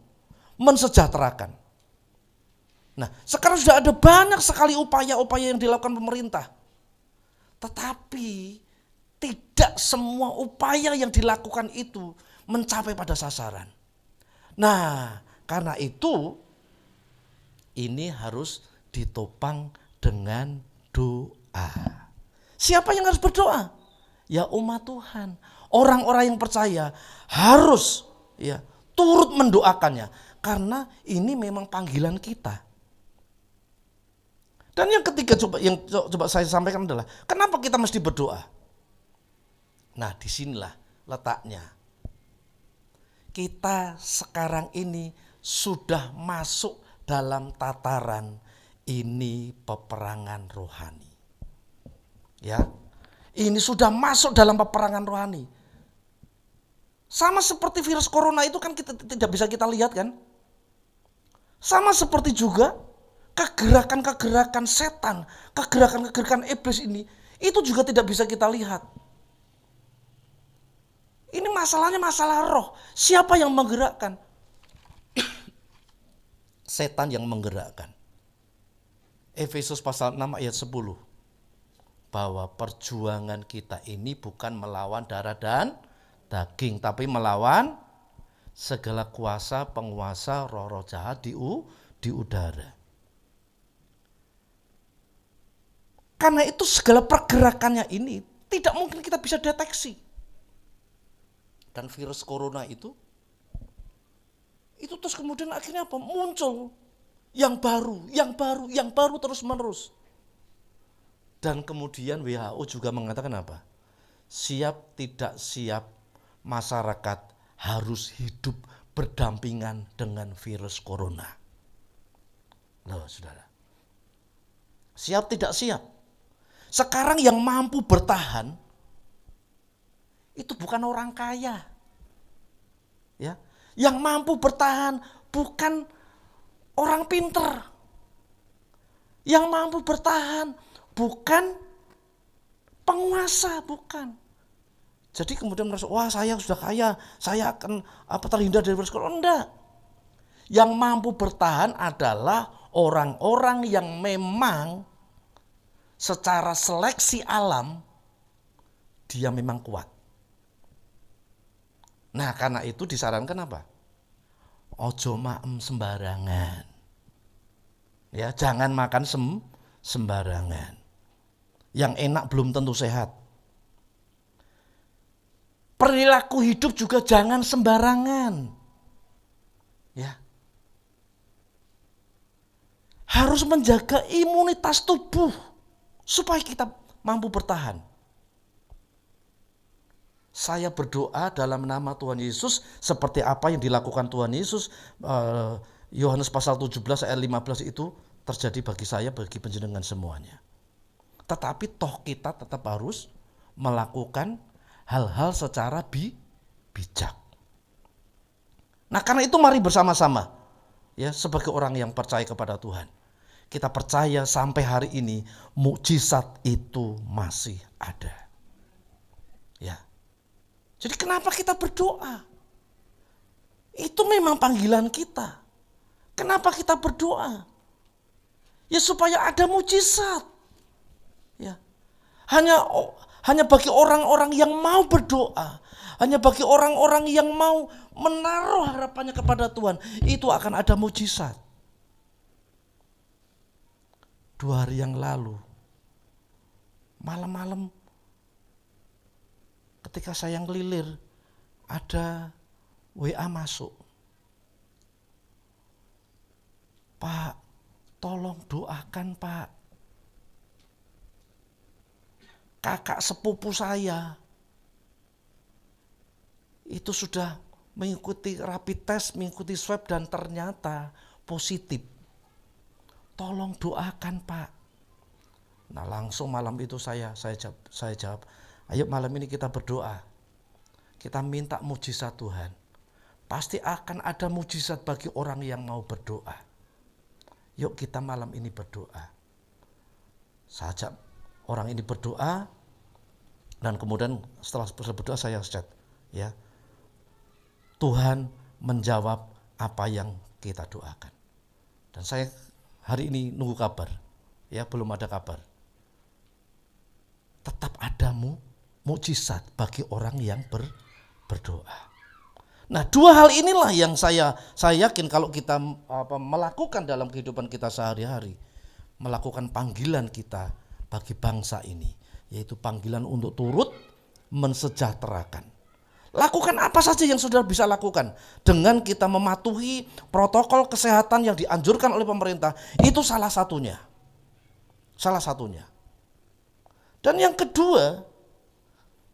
mensejahterakan. Nah, sekarang sudah ada banyak sekali upaya-upaya yang dilakukan pemerintah, tetapi tidak semua upaya yang dilakukan itu mencapai pada sasaran. Nah, karena itu ini harus ditopang dengan doa. Siapa yang harus berdoa? Ya umat Tuhan. Orang-orang yang percaya harus ya turut mendoakannya, karena ini memang panggilan kita. Dan yang ketiga coba saya sampaikan adalah kenapa kita mesti berdoa? Nah, disinilah letaknya. Kita sekarang ini sudah masuk dalam tataran ini peperangan rohani. Ya. Ini sudah masuk dalam peperangan rohani. Sama seperti virus corona itu kan kita tidak bisa kita lihat kan? Sama seperti juga kegerakan-kegerakan setan, kegerakan-kegerakan iblis ini itu juga tidak bisa kita lihat. Ini masalahnya masalah roh. Siapa yang menggerakkan? Setan yang menggerakkan. Efesus pasal 6 ayat 10. Bahwa perjuangan kita ini bukan melawan darah dan daging, tapi melawan segala kuasa, penguasa, roh-roh jahat di udara. Karena itu segala pergerakannya ini tidak mungkin kita bisa deteksi. Dan virus corona itu terus kemudian akhirnya apa? Muncul yang baru terus menerus. Dan kemudian WHO juga mengatakan apa? Siap tidak siap masyarakat harus hidup berdampingan dengan virus corona. Loh, saudara. Siap tidak siap. Sekarang yang mampu bertahan itu bukan orang kaya. Ya. Yang mampu bertahan bukan orang pinter. Yang mampu bertahan bukan penguasa, bukan. Jadi kemudian merasa, wah saya sudah kaya, saya akan terhindar dari virus corona. Enggak. Yang mampu bertahan adalah orang-orang yang memang secara seleksi alam dia memang kuat. Nah, karena itu disarankan apa? Ojo maem sembarangan. Ya, jangan makan sembarangan. Yang enak belum tentu sehat. Perilaku hidup juga jangan sembarangan. Ya. Harus menjaga imunitas tubuh supaya kita mampu bertahan. Saya berdoa dalam nama Tuhan Yesus seperti apa yang dilakukan Tuhan Yesus. Yohanes pasal 17 ayat 15 itu terjadi bagi saya, bagi panjenengan semuanya. Tetapi toh kita tetap harus melakukan hal-hal secara bijak. Nah, karena itu mari bersama-sama ya sebagai orang yang percaya kepada Tuhan. Kita percaya sampai hari ini mukjizat itu masih ada. Ya. Jadi kenapa kita berdoa? Itu memang panggilan kita. Kenapa kita berdoa? Ya supaya ada mukjizat. Ya. Hanya bagi orang-orang yang mau berdoa, hanya bagi orang-orang yang mau menaruh harapannya kepada Tuhan, itu akan ada mukjizat. 2 hari yang lalu, malam-malam ketika saya ngelilir, ada WA masuk. Pak, tolong doakan Pak. Kakak sepupu saya itu sudah mengikuti rapid test, mengikuti swab dan ternyata positif. Tolong doakan Pak. Nah, langsung malam itu saya jawab, ayo malam ini kita berdoa. Kita minta mujizat Tuhan. Pasti akan ada mujizat bagi orang yang mau berdoa. Yuk kita malam ini berdoa. Saya ajak orang ini berdoa dan kemudian setelah berdoa saya chat, ya. Tuhan menjawab apa yang kita doakan. Dan saya hari ini nunggu kabar. Ya, belum ada kabar. Tetap ada mukjizat bagi orang yang berdoa. Nah, 2 hal inilah yang saya yakin kalau kita melakukan dalam kehidupan kita sehari-hari, melakukan panggilan kita bagi bangsa ini, yaitu panggilan untuk turut mensejahterakan. Lakukan apa saja yang saudara bisa lakukan dengan kita mematuhi protokol kesehatan yang dianjurkan oleh pemerintah, itu salah satunya. Salah satunya. Dan yang kedua,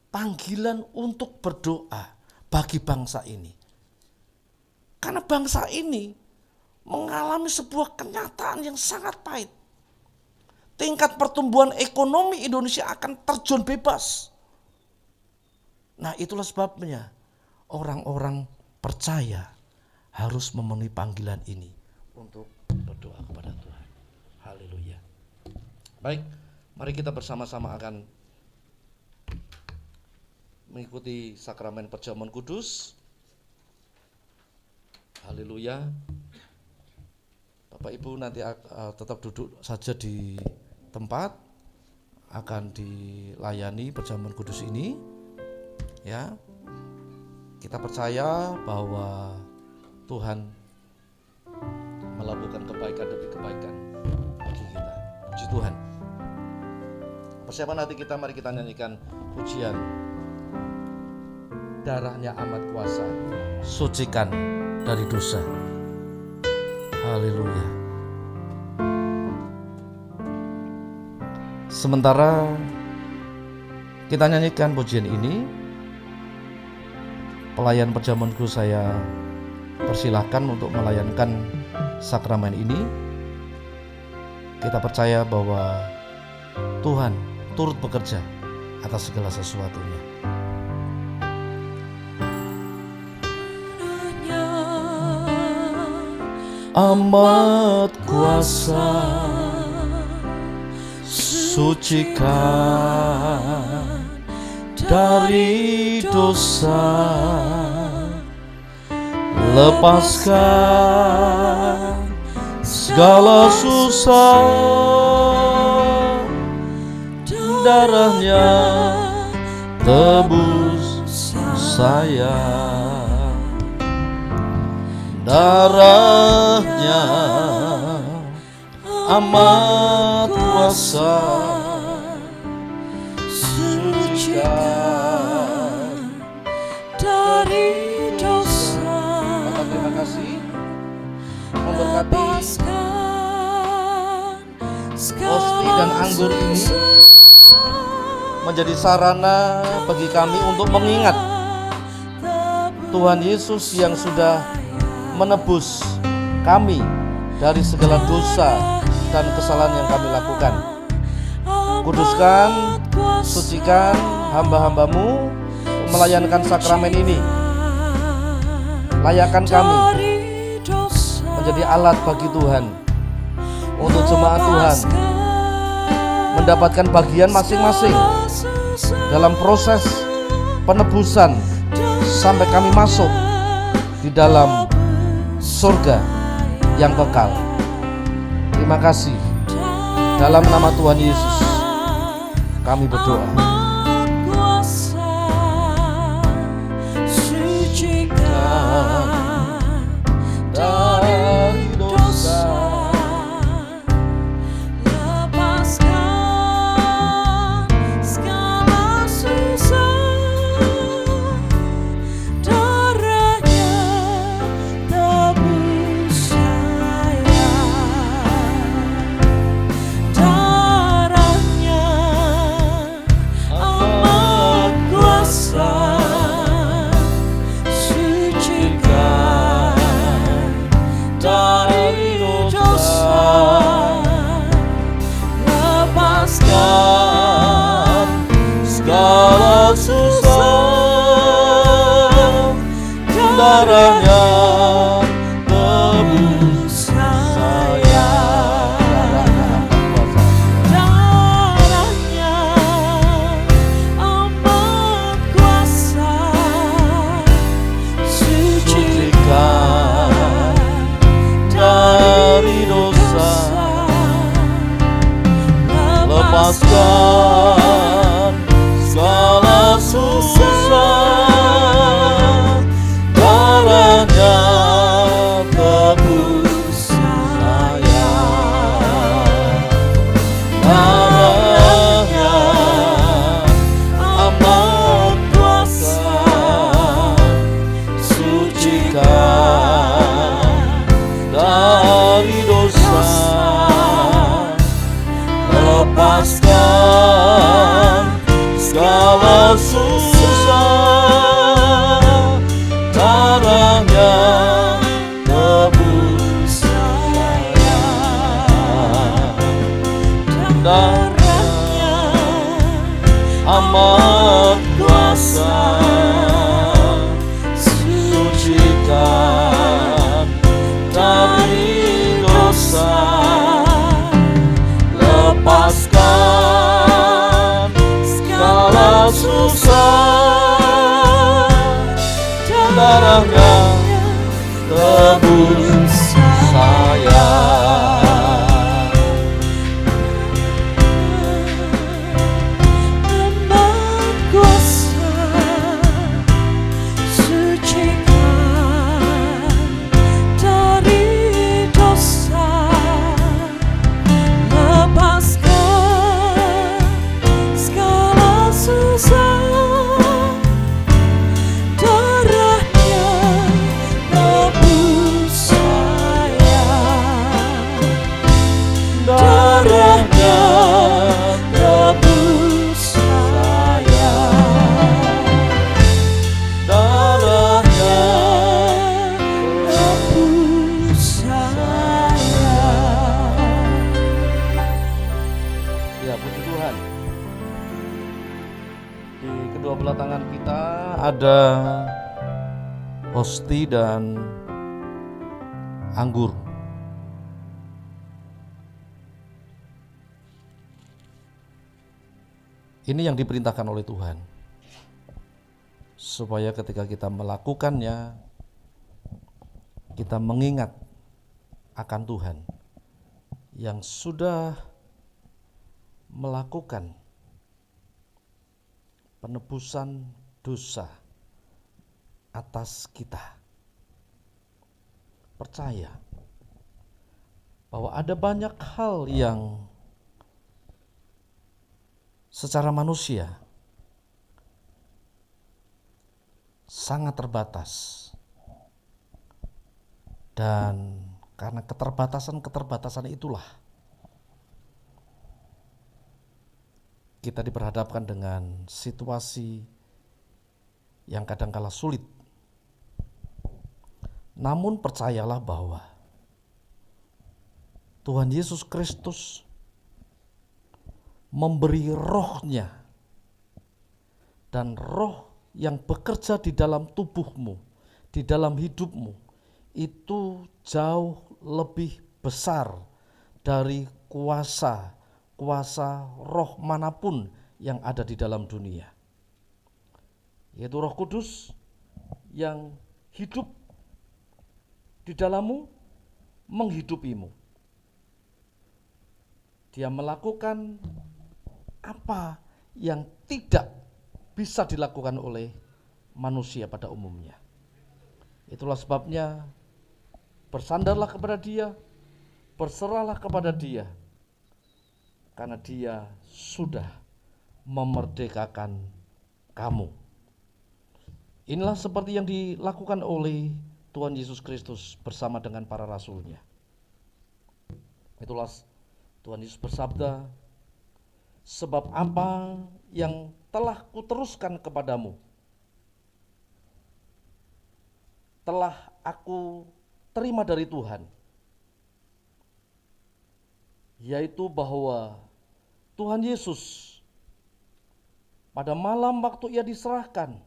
panggilan untuk berdoa bagi bangsa ini. Karena bangsa ini mengalami sebuah kenyataan yang sangat pahit. Tingkat pertumbuhan ekonomi Indonesia akan terjun bebas. Nah, itulah sebabnya orang-orang percaya harus memenuhi panggilan ini untuk berdoa kepada Tuhan. Haleluya. Baik, mari kita bersama-sama akan mengikuti sakramen perjamuan kudus. Haleluya. Bapak Ibu nanti tetap duduk saja di tempat, akan dilayani perjamuan kudus ini. Ya, kita percaya bahwa Tuhan melakukan kebaikan demi kebaikan bagi kita. Puji Tuhan. Persiapan hati kita, mari kita nyanyikan pujian Darahnya amat kuasa, sucikan dari dosa. Haleluya. Sementara kita nyanyikan pujian ini, pelayan perjamuanku saya persilahkan untuk melayankan sakramen ini. Kita percaya bahwa Tuhan turut bekerja atas segala sesuatunya. Amat kuasa, sucikan dari dosa, lepaskan segala susah. Darahnya tebus saya, darahnya amat kuasa, sucikan dari dosa. Maka terima kasih memberkati hosti dan anggur ini menjadi sarana bagi kami untuk mengingat Tuhan Yesus yang sudah menebus kami dari segala dosa dan kesalahan yang kami lakukan. Kuduskan, sucikan hamba-hambamu melayankan sakramen ini. Layakkan kami menjadi alat bagi Tuhan, untuk jemaat Tuhan mendapatkan bagian masing-masing dalam proses penebusan sampai kami masuk di dalam surga yang kekal. Terima kasih. Dalam nama Tuhan Yesus kami berdoa. Dari dosa, lepaskan segala susah. Darahnya tebus saya, darahnya amat kuasa, sucikan dari dosa, lepaskan segala susah. Darahnya tebus saya, darahnya amat kuasa, sucikan dari dosa, lepaskan segala susah. Darahnya tebus saya, darahnya amat kuasa, sucikan dari dosa, lepaskan segala susah. Darahnya tebus saya, darahnya amat kuasa, sucikan dari dosa, lepaskan segala susah. Darahnya tebus saya. Ya, puji Tuhan. Di kedua belah tangan kita ada hosti dan anggur. Ini yang diperintahkan oleh Tuhan, supaya ketika kita melakukannya, kita mengingat akan Tuhan yang sudah melakukan penebusan dosa atas kita. Percaya bahwa ada banyak hal yang secara manusia sangat terbatas, dan karena keterbatasan itulah kita diperhadapkan dengan situasi yang kadangkala sulit. Namun percayalah bahwa Tuhan Yesus Kristus memberi rohnya, dan roh yang bekerja di dalam tubuhmu, di dalam hidupmu, itu jauh lebih besar dari kuasa roh manapun yang ada di dalam dunia, yaitu Roh Kudus yang hidup di dalammu, menghidupimu. Dia melakukan apa yang tidak bisa dilakukan oleh manusia pada umumnya. Itulah sebabnya bersandarlah kepada Dia, berserahlah kepada Dia, karena Dia sudah memerdekakan kamu. Inilah seperti yang dilakukan oleh Tuhan Yesus Kristus bersama dengan para rasul-Nya. Itulah Tuhan Yesus bersabda, sebab apa yang telah kuteruskan kepadamu, telah aku terima dari Tuhan, yaitu bahwa Tuhan Yesus pada malam waktu Ia diserahkan,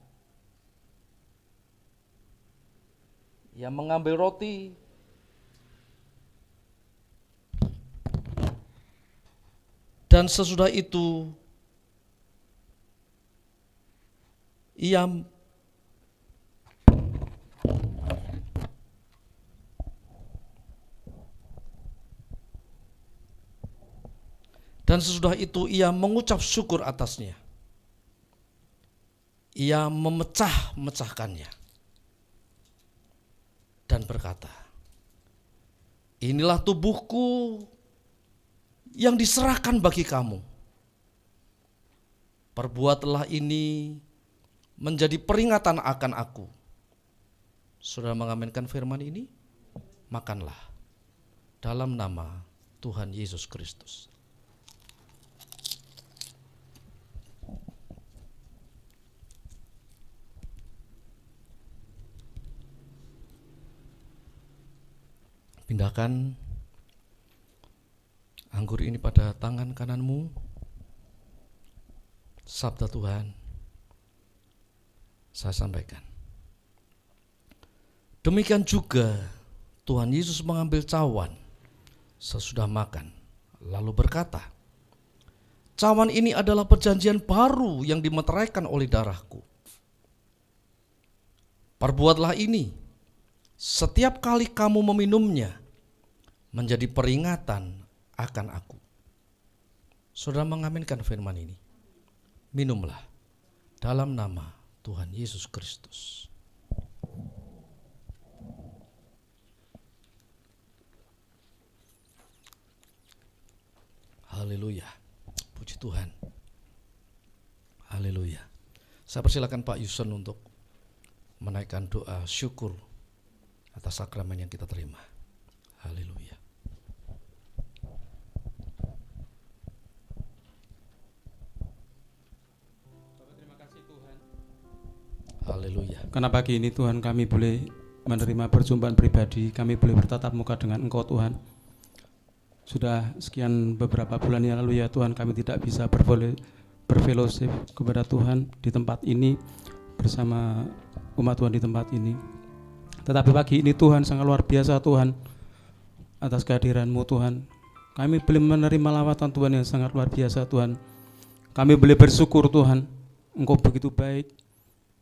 Ia mengambil roti, dan sesudah itu Ia mengucap syukur atasnya. Ia memecah-mecahkannya dan berkata, inilah tubuhku yang diserahkan bagi kamu. Perbuatlah ini menjadi peringatan akan aku. Saudara mengaminkan firman ini? Makanlah dalam nama Tuhan Yesus Kristus. Pindahkan anggur ini pada tangan kananmu. Sabda Tuhan saya sampaikan. Demikian juga Tuhan Yesus mengambil cawan sesudah makan, lalu berkata, cawan ini adalah perjanjian baru yang dimeteraikan oleh darahku. Perbuatlah ini setiap kali kamu meminumnya, menjadi peringatan akan aku. Saudara mengaminkan firman ini? Minumlah dalam nama Tuhan Yesus Kristus. Haleluya. Puji Tuhan. Haleluya. Saya persilakan Pak Yuson untuk menaikkan doa syukur atas sakramen yang kita terima. Haleluya. Terima kasih Tuhan. Haleluya. Karena pagi ini Tuhan kami boleh menerima perjumpaan pribadi, kami boleh bertatap muka dengan Engkau Tuhan. Sudah sekian beberapa bulan yang lalu ya Tuhan, kami tidak bisa berfellowship kepada Tuhan di tempat ini bersama umat Tuhan di tempat ini. Tetapi pagi ini Tuhan sangat luar biasa Tuhan, atas kehadiran-Mu Tuhan. Kami boleh menerima lawatan Tuhan yang sangat luar biasa Tuhan. Kami boleh bersyukur Tuhan, Engkau begitu baik,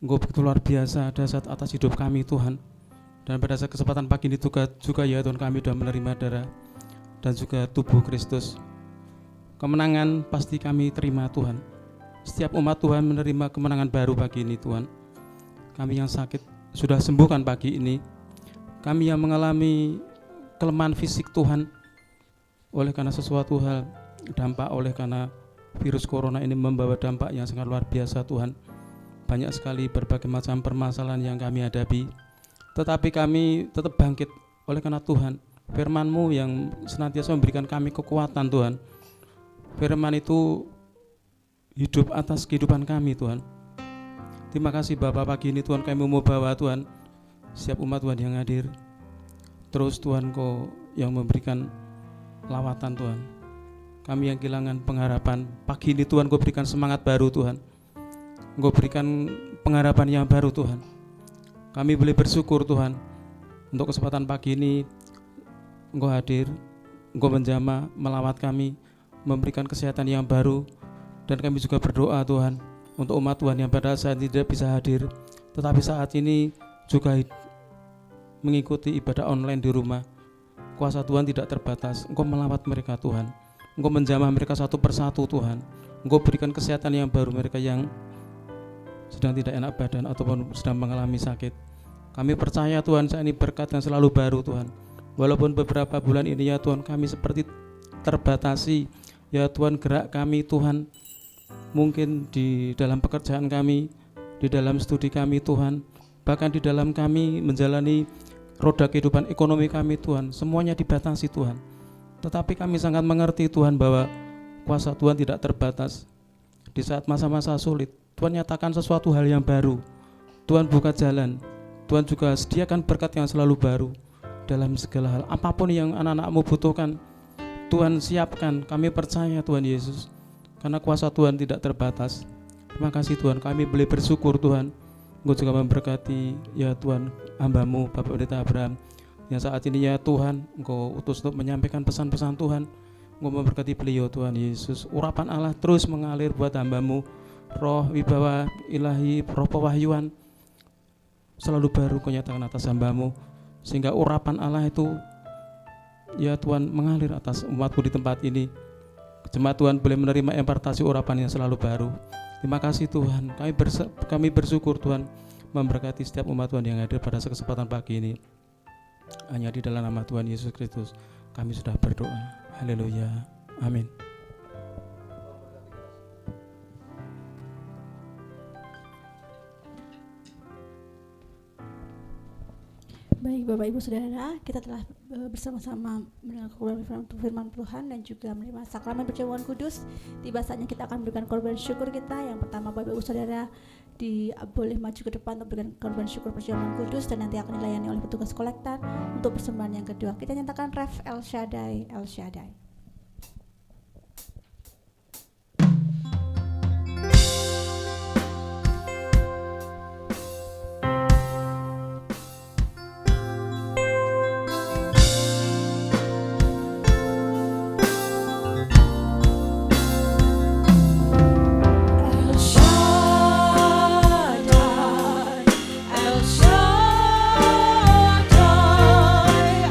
Engkau begitu luar biasa dasar atas hidup kami Tuhan. Dan pada kesempatan pagi ini juga ya Tuhan, kami sudah menerima darah dan juga tubuh Kristus. Kemenangan pasti kami terima Tuhan. Setiap umat Tuhan menerima kemenangan baru pagi ini Tuhan. Kami yang sakit sudah sembuhkan pagi ini. Kami yang mengalami kelemahan fisik Tuhan, oleh karena sesuatu hal dampak oleh karena virus corona ini membawa dampak yang sangat luar biasa Tuhan. Banyak sekali berbagai macam permasalahan yang kami hadapi, tetapi kami tetap bangkit oleh karena Tuhan, firman-Mu yang senantiasa memberikan kami kekuatan Tuhan. Firman itu hidup atas kehidupan kami Tuhan. Terima kasih Bapa, pagi ini Tuhan kami mau bawa Tuhan siap umat Tuhan yang hadir. Terus Tuhan Kau yang memberikan lawatan Tuhan. Kami yang kehilangan pengharapan, pagi ini Tuhan Kau berikan semangat baru Tuhan. Engkau berikan pengharapan yang baru Tuhan. Kami boleh bersyukur Tuhan untuk kesempatan pagi ini Engkau hadir, Engkau menjamah, melawat kami, memberikan kesehatan yang baru. Dan kami juga berdoa Tuhan untuk umat Tuhan yang pada saat tidak bisa hadir, tetapi saat ini juga mengikuti ibadah online di rumah. Kuasa Tuhan tidak terbatas, Engkau melawat mereka Tuhan, Engkau menjamah mereka satu persatu Tuhan. Engkau berikan kesehatan yang baru mereka yang sedang tidak enak badan ataupun sedang mengalami sakit. Kami percaya Tuhan saat ini berkat yang selalu baru Tuhan. Walaupun beberapa bulan ini ya Tuhan kami seperti terbatasi ya Tuhan, gerak kami Tuhan, mungkin di dalam pekerjaan kami, di dalam studi kami Tuhan, bahkan di dalam kami menjalani roda kehidupan ekonomi kami Tuhan, semuanya dibatasi Tuhan. Tetapi kami sangat mengerti Tuhan bahwa kuasa Tuhan tidak terbatas. Di saat masa-masa sulit Tuhan nyatakan sesuatu hal yang baru, Tuhan buka jalan, Tuhan juga sediakan berkat yang selalu baru dalam segala hal. Apapun yang anak-anak-Mu butuhkan Tuhan siapkan. Kami percaya Tuhan Yesus, karena kuasa Tuhan tidak terbatas. Terima kasih Tuhan, kami boleh bersyukur Tuhan. Engkau juga memberkati ya Tuhan hamba-Mu Bapak Pendeta Abraham yang saat ini ya Tuhan Engkau utus untuk menyampaikan pesan-pesan Tuhan. Engkau memberkati beliau Tuhan Yesus. Urapan Allah terus mengalir buat hamba-Mu, roh wibawa ilahi, roh pewahyuan selalu baru Kau nyatakan atas hamba-Mu, sehingga urapan Allah itu ya Tuhan mengalir atas umat-Mu di tempat ini. Jemaat Tuhan boleh menerima impartasi urapan yang selalu baru. Terima kasih Tuhan, kami bersyukur Tuhan memberkati setiap umat Tuhan yang hadir pada kesempatan pagi ini. Hanya di dalam nama Tuhan Yesus Kristus kami sudah berdoa. Haleluya, amin. Baik Bapak Ibu Saudara, kita telah bersama-sama mendengar firman Tuhan dan juga menerima sakramen perjamuan kudus. Tiba saatnya kita akan memberikan korban syukur kita. Yang pertama Bapak Ibu Saudara boleh maju ke depan untuk memberikan korban syukur perjamuan kudus, dan nanti akan dilayani oleh petugas kolektor untuk persembahan yang kedua. Kita nyatakan Ref El Shaddai, El Shaddai.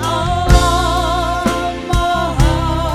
Allah Maha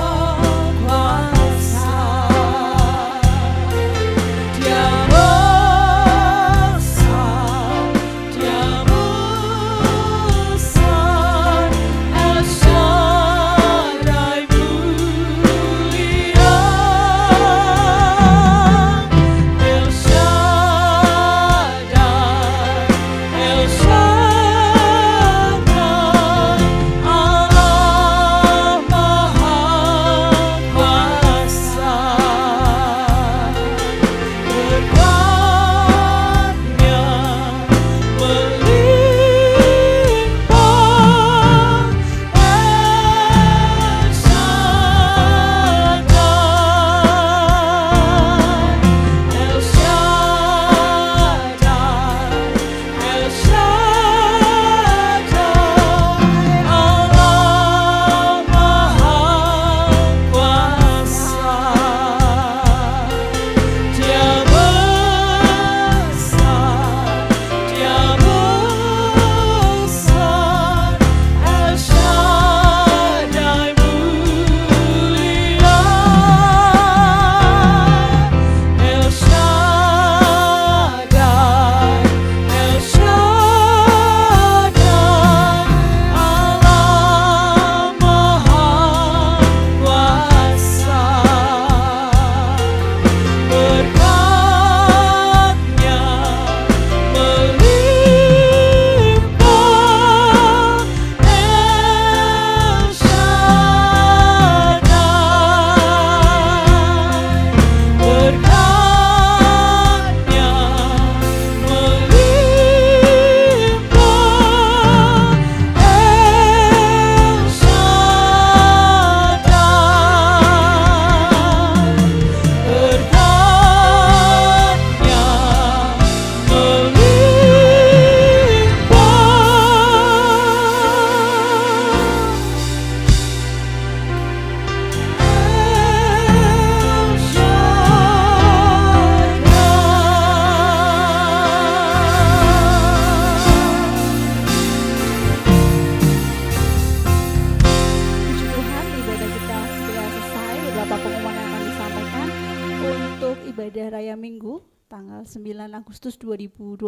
ibadah raya Minggu tanggal 9 Agustus 2020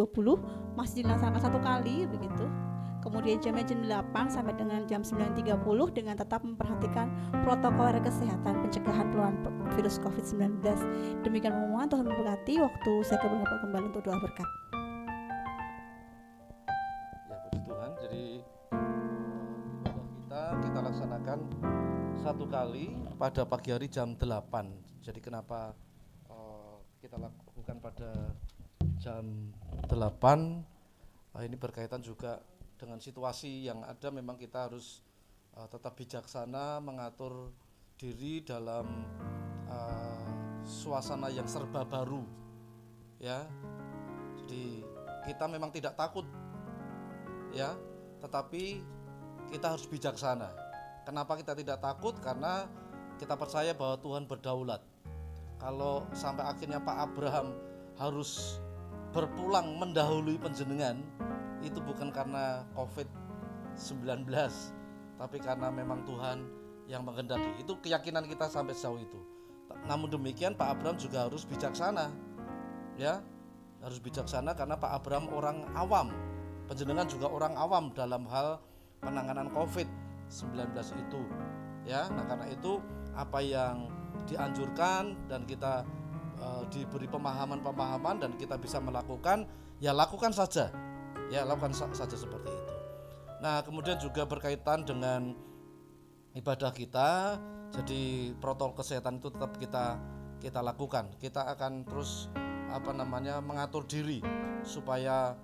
masih dilaksanakan 1 kali begitu. Kemudian jamnya jam 8 sampai dengan jam 9.30 dengan tetap memperhatikan protokol kesehatan pencegahan penularan virus COVID-19. Demikian pengumuman, Tuhan memberkati. Waktu saya kembali untuk doa berkat. Ya, puji Tuhan. Jadi ibadah kita laksanakan 1 kali pada pagi hari jam 8. Jadi kenapa kita lakukan pada jam 8? Ini berkaitan juga dengan situasi yang ada. Memang kita harus tetap bijaksana mengatur diri dalam suasana yang serba baru, ya. Jadi kita memang tidak takut, ya, tetapi kita harus bijaksana. Kenapa kita tidak takut? Karena kita percaya bahwa Tuhan berdaulat. Kalau sampai akhirnya Pak Abraham harus berpulang mendahului panjenengan, itu bukan karena COVID-19, tapi karena memang Tuhan yang menghendaki. Itu keyakinan kita sampai sejauh itu. Namun demikian Pak Abraham juga harus bijaksana, ya, harus bijaksana karena Pak Abraham orang awam, panjenengan juga orang awam dalam hal penanganan COVID-19 itu, ya. Nah, karena itu apa yang dianjurkan dan kita diberi pemahaman dan kita bisa melakukan, ya lakukan saja. Ya, lakukan saja seperti itu. Nah, kemudian juga berkaitan dengan ibadah kita, jadi protokol kesehatan itu tetap kita lakukan. Kita akan terus mengatur diri supaya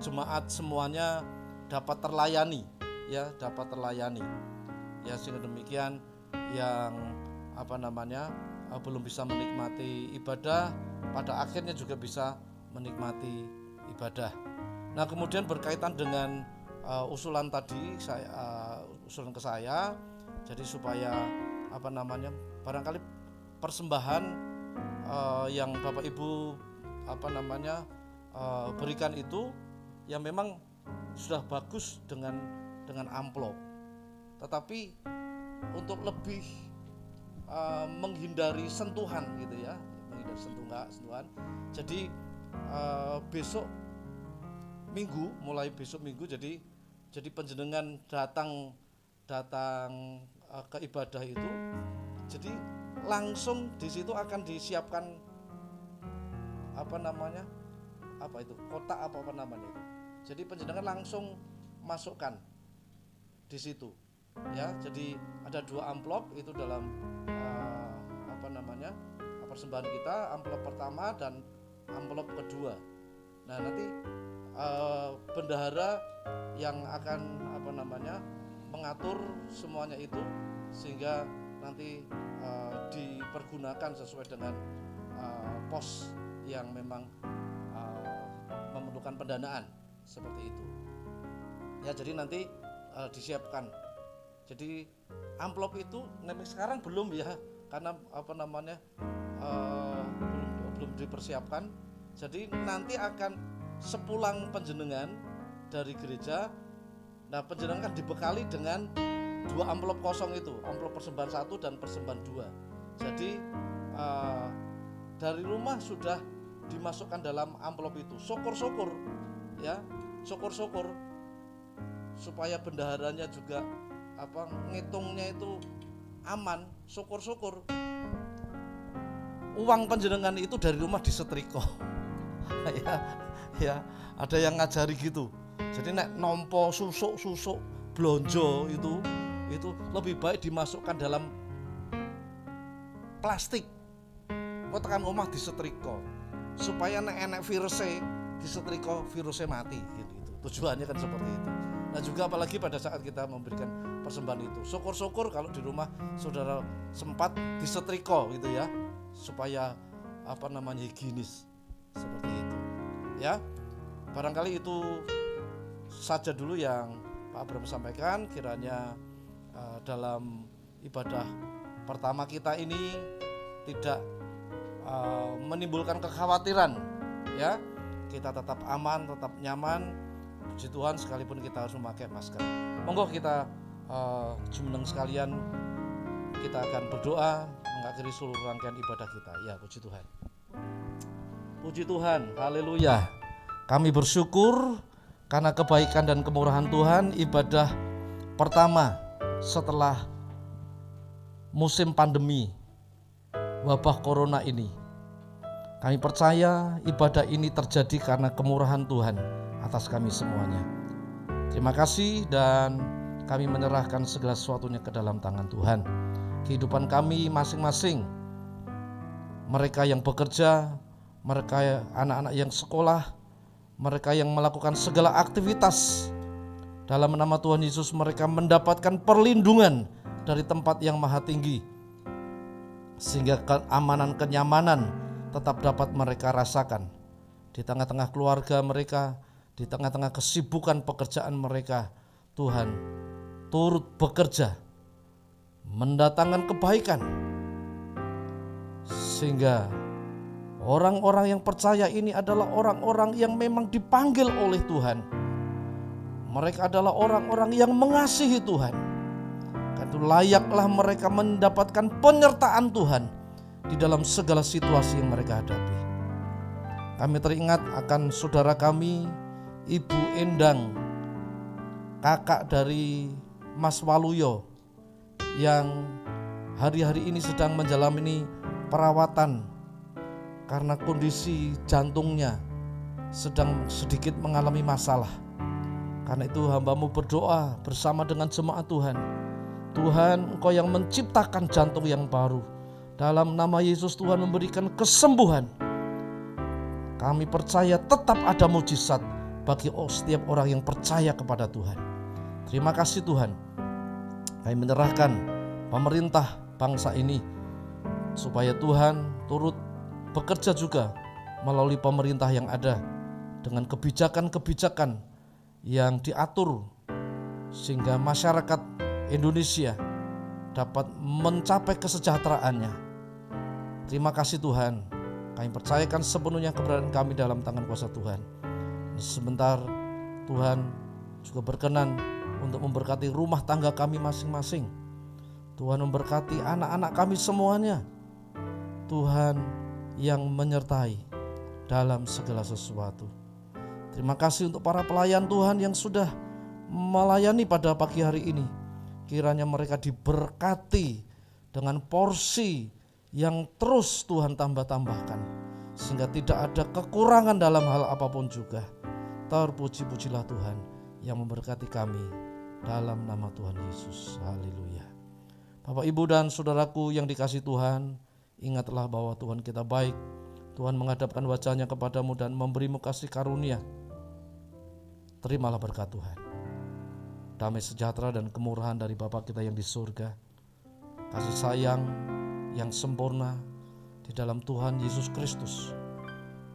jemaat semuanya dapat terlayani, ya, Ya, sehingga demikian yang belum bisa menikmati ibadah pada akhirnya juga bisa menikmati ibadah. Nah, kemudian berkaitan dengan usulan tadi usulan ke saya, jadi supaya barangkali persembahan yang Bapak Ibu berikan itu yang memang sudah bagus dengan amplop, tetapi untuk lebih menghindari sentuhan gitu ya, sentuhan. Jadi mulai besok minggu jadi panjenengan datang ke ibadah itu, jadi langsung di situ akan disiapkan kotak apa namanya itu. Jadi panjenengan langsung masukkan di situ, ya. Jadi ada 2 amplop itu dalam persembahan kita, amplop pertama dan amplop kedua. Nah, nanti bendahara yang akan mengatur semuanya itu sehingga nanti dipergunakan sesuai dengan pos yang memang memerlukan pendanaan seperti itu. Ya, jadi nanti disiapkan. Jadi amplop itu sekarang belum, ya, karena belum dipersiapkan. Jadi nanti akan sepulang panjenengan dari gereja, nah panjenengan kan dibekali dengan 2 amplop kosong itu, amplop persembahan 1 dan persembahan 2. Jadi dari rumah sudah dimasukkan dalam amplop itu. Syukur-syukur, ya, syukur-syukur supaya bendaharanya juga ngitungnya itu aman. Syukur-syukur uang panjenengan itu dari rumah disetrika. ya, ada yang ngajari gitu. Jadi nek nompo susuk blonjo itu lebih baik dimasukkan dalam plastik. Kok tekan omah disetrika supaya nek enek virusnya disetrika, virusnya mati gitu. Tujuannya kan seperti itu. Nah, juga apalagi pada saat kita memberikan persembahan itu, syukur-syukur kalau di rumah saudara sempat disetrika gitu ya, supaya higienis seperti itu, ya. Barangkali itu saja dulu yang Pak Abraham sampaikan. Kiranya dalam ibadah pertama kita ini tidak menimbulkan kekhawatiran, ya. Kita tetap aman, tetap nyaman. Puji Tuhan, sekalipun kita harus memakai masker. Monggo kita jumeneng sekalian, kita akan berdoa mengakhiri seluruh rangkaian ibadah kita. Ya, puji Tuhan. Puji Tuhan, haleluya. Kami bersyukur karena kebaikan dan kemurahan Tuhan, ibadah pertama setelah musim pandemi wabah corona ini. Kami percaya ibadah ini terjadi karena kemurahan Tuhan atas kami semuanya. Terima kasih dan kami menyerahkan segala sesuatunya ke dalam tangan Tuhan. Kehidupan kami masing-masing, mereka yang bekerja, mereka anak-anak yang sekolah, mereka yang melakukan segala aktivitas, dalam nama Tuhan Yesus mereka mendapatkan perlindungan dari tempat yang maha tinggi, sehingga keamanan, kenyamanan tetap dapat mereka rasakan di tengah-tengah keluarga mereka, di tengah-tengah kesibukan pekerjaan mereka. Tuhan turut bekerja mendatangkan kebaikan, sehingga orang-orang yang percaya ini adalah orang-orang yang memang dipanggil oleh Tuhan. Mereka adalah orang-orang yang mengasihi Tuhan. Karena itu layaklah mereka mendapatkan penyertaan Tuhan di dalam segala situasi yang mereka hadapi. Kami teringat akan saudara kami, Ibu Endang, kakak dari Mas Waluyo, yang hari-hari ini sedang menjalani perawatan karena kondisi jantungnya sedang sedikit mengalami masalah. Karena itu hamba-Mu berdoa bersama dengan jemaat Tuhan. Tuhan, Engkau yang menciptakan jantung yang baru. Dalam nama Yesus Tuhan memberikan kesembuhan. Kami percaya tetap ada mujizat bagi setiap orang yang percaya kepada Tuhan. Terima kasih Tuhan. Kami menyerahkan pemerintah bangsa ini supaya Tuhan turut bekerja juga melalui pemerintah yang ada dengan kebijakan-kebijakan yang diatur sehingga masyarakat Indonesia dapat mencapai kesejahteraannya. Terima kasih Tuhan. Kami percayakan sepenuhnya keberadaan kami dalam tangan kuasa Tuhan. Sebentar Tuhan juga berkenan untuk memberkati rumah tangga kami masing-masing. Tuhan memberkati anak-anak kami semuanya. Tuhan yang menyertai dalam segala sesuatu. Terima kasih untuk para pelayan Tuhan yang sudah melayani pada pagi hari ini. Kiranya mereka diberkati dengan porsi yang terus Tuhan tambah-tambahkan, sehingga tidak ada kekurangan dalam hal apapun juga. Terpuji-pujilah Tuhan yang memberkati kami dalam nama Tuhan Yesus. Haleluya. Bapak, Ibu dan saudaraku yang dikasihi Tuhan, ingatlah bahwa Tuhan kita baik. Tuhan menghadapkan wajahnya kepadamu dan memberimu kasih karunia. Terimalah berkat Tuhan. Damai sejahtera dan kemurahan dari Bapa kita yang di surga, kasih sayang yang sempurna di dalam Tuhan Yesus Kristus,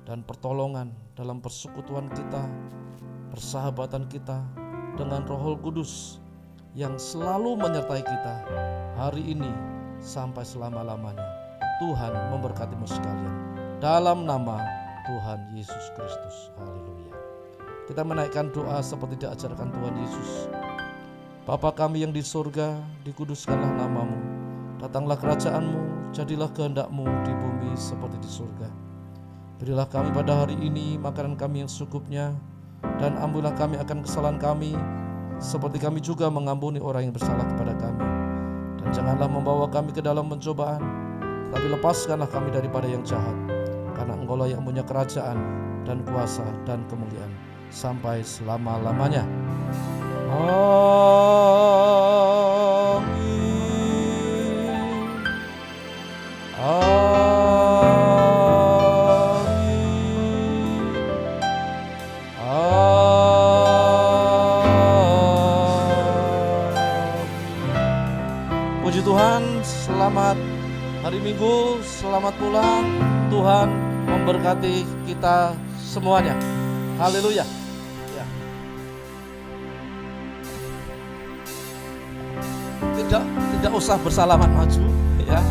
dan pertolongan dalam persekutuan kita, persahabatan kita dengan Roh Kudus yang selalu menyertai kita hari ini sampai selama-lamanya. Tuhan memberkatimu sekalian dalam nama Tuhan Yesus Kristus. Haleluya. Kita menaikkan doa seperti diajarkan Tuhan Yesus. Bapa kami yang di surga, dikuduskanlah namamu. Datanglah kerajaan-Mu, jadilah kehendak-Mu di bumi seperti di surga. Berilah kami pada hari ini makanan kami yang secukupnya, dan ampunilah kami akan kesalahan kami, seperti kami juga mengampuni orang yang bersalah kepada kami. Dan janganlah membawa kami ke dalam pencobaan, tapi lepaskanlah kami daripada yang jahat. Karena Engkau-lah yang punya kerajaan dan kuasa dan kemuliaan sampai selama-lamanya. Amin. Puji Tuhan, selamat hari Minggu, selamat pulang. Tuhan memberkati kita semuanya. Haleluya. Ya. Tidak usah bersalaman maju, ya.